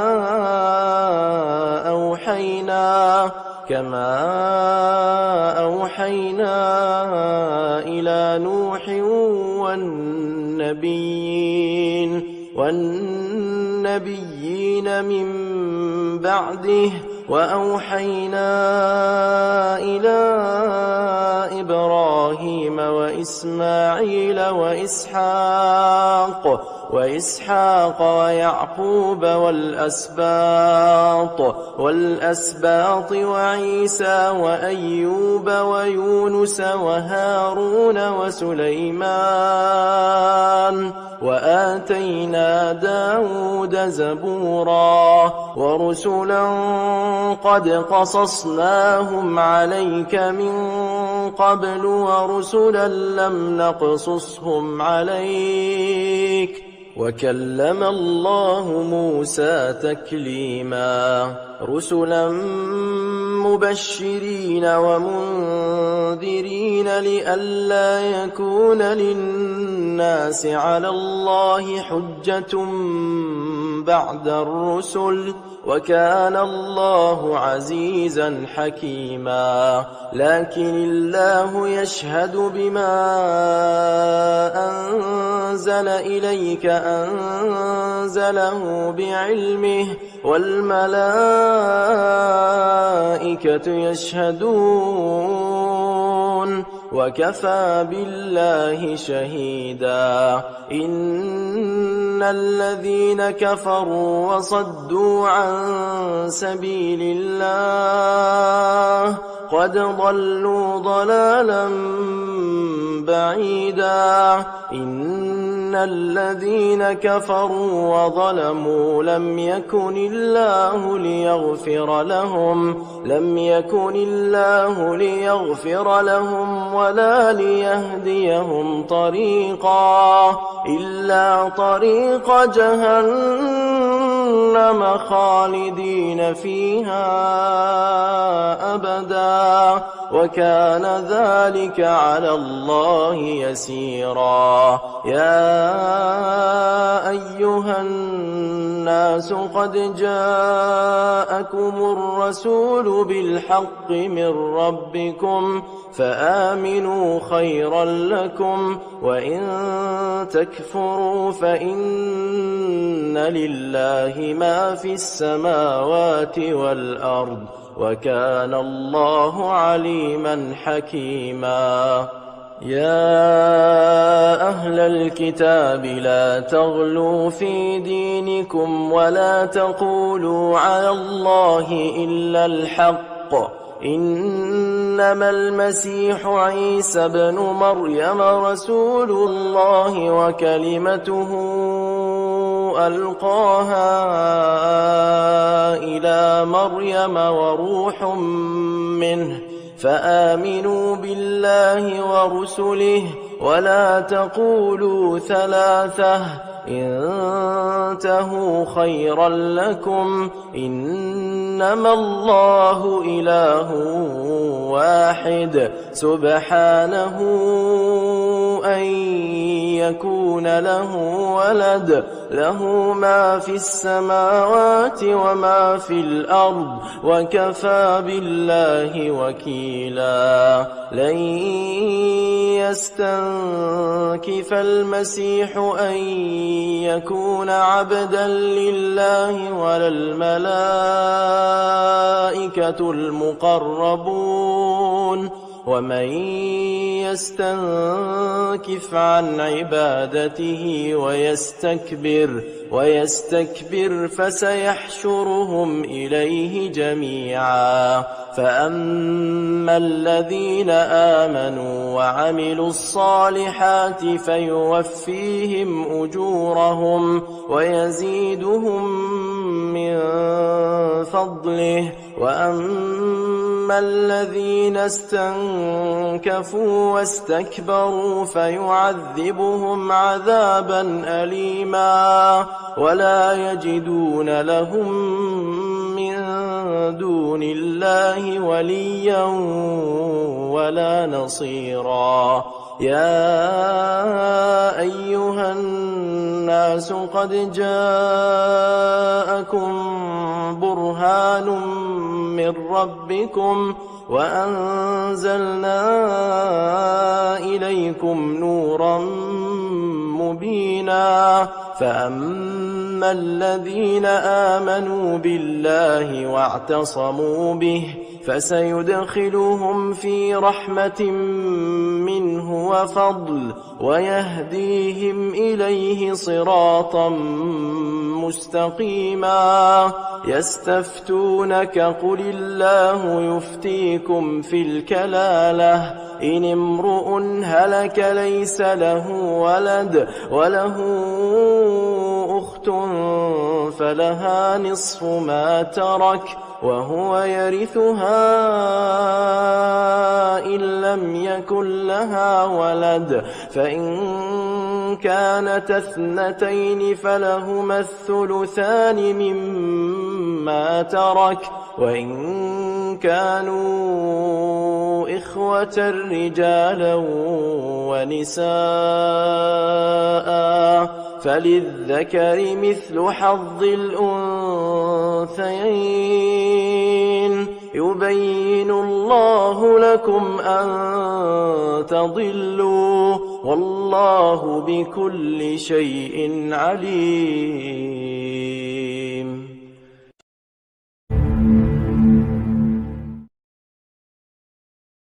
أوحينا إلى نوح والنبيين من بعده وأوحينا إلى إبراهيم وإسماعيل وإسحاق ويعقوب والأسباط وعيسى وأيوب ويونس وهارون وسليمان وآتينا داود زبورا ورسلا قد قصصناهم عليك من قبل ورسلا لم نقصصهم عليك وكلم الله موسى تكليما رسلا مبشرين ومنذرين لئلا يكون للناس على الله حجة بعد الرسل وكان الله عزيزا حكيما لكن الله يشهد بما أنزل إليك أنزله بعلمه والملائكة يشهدون وكفى بالله شهيدا إن الذين كفروا وصدوا عن سبيل الله قد ضلوا ضلالا بعيدا إن الذين كفروا وظلموا لم يكن الله ليغفر لهم ولا ليهديهم طريقا إلا طريق جهنم خالدين فيها أبدا وكان ذلك على الله يسيرا يا أيها الناس قد جاءكم الرسول بالحق من ربكم فآمنوا خيرا لكم وإن تكفروا فإن لله ما في السماوات والأرض وكان الله عليما حكيما يا أهل الكتاب لا تغلوا في دينكم ولا تقولوا على الله إلا الحق إنما المسيح عيسى بن مريم رسول الله وكلمته ألقاها إلى مريم وروح منه فآمنوا بالله ورسله ولا تقولوا ثلاثة انتهوا خيرا لكم إنما الله إله واحد سبحانه أن يكون له ولد له ما في السماوات وما في الأرض وكفى بالله وكيلا لن يستنكف المسيح أن يكون عبدا لله ولا الملائكة المقربون ومن يستنكف عن عبادته ويستكبر فسيحشرهم إليه جميعا فأما الذين آمنوا وعملوا الصالحات فيوفيهم أجورهم ويزيدهم من فضله وأما الذين استنكفوا واستكبروا فيعذبهم عذابا أليما ولا يجدون لهم من دون الله وليا ولا نصيرا يا أيها الناس قد جاءكم برهان من ربكم وأنزلنا إليكم نورا مبينا فأما الذين آمنوا بالله واعتصموا به فسيدخلهم في رحمة منه وفضل ويهديهم إليه صراطا مستقيما يستفتونك قل الله يفتيكم في الكلالة إن امرؤ هلك ليس له ولد وله أخت فلها نصف ما ترك وهو يرثها إن لم يكن لها ولد فإن كانت اثنتين فلهما الثلثان مما ترك وإن كانوا إخوة رجالا ونساء فللذكر مثل حظ الأنثيين يبين الله لكم أن تضلوا والله بكل شيء عليم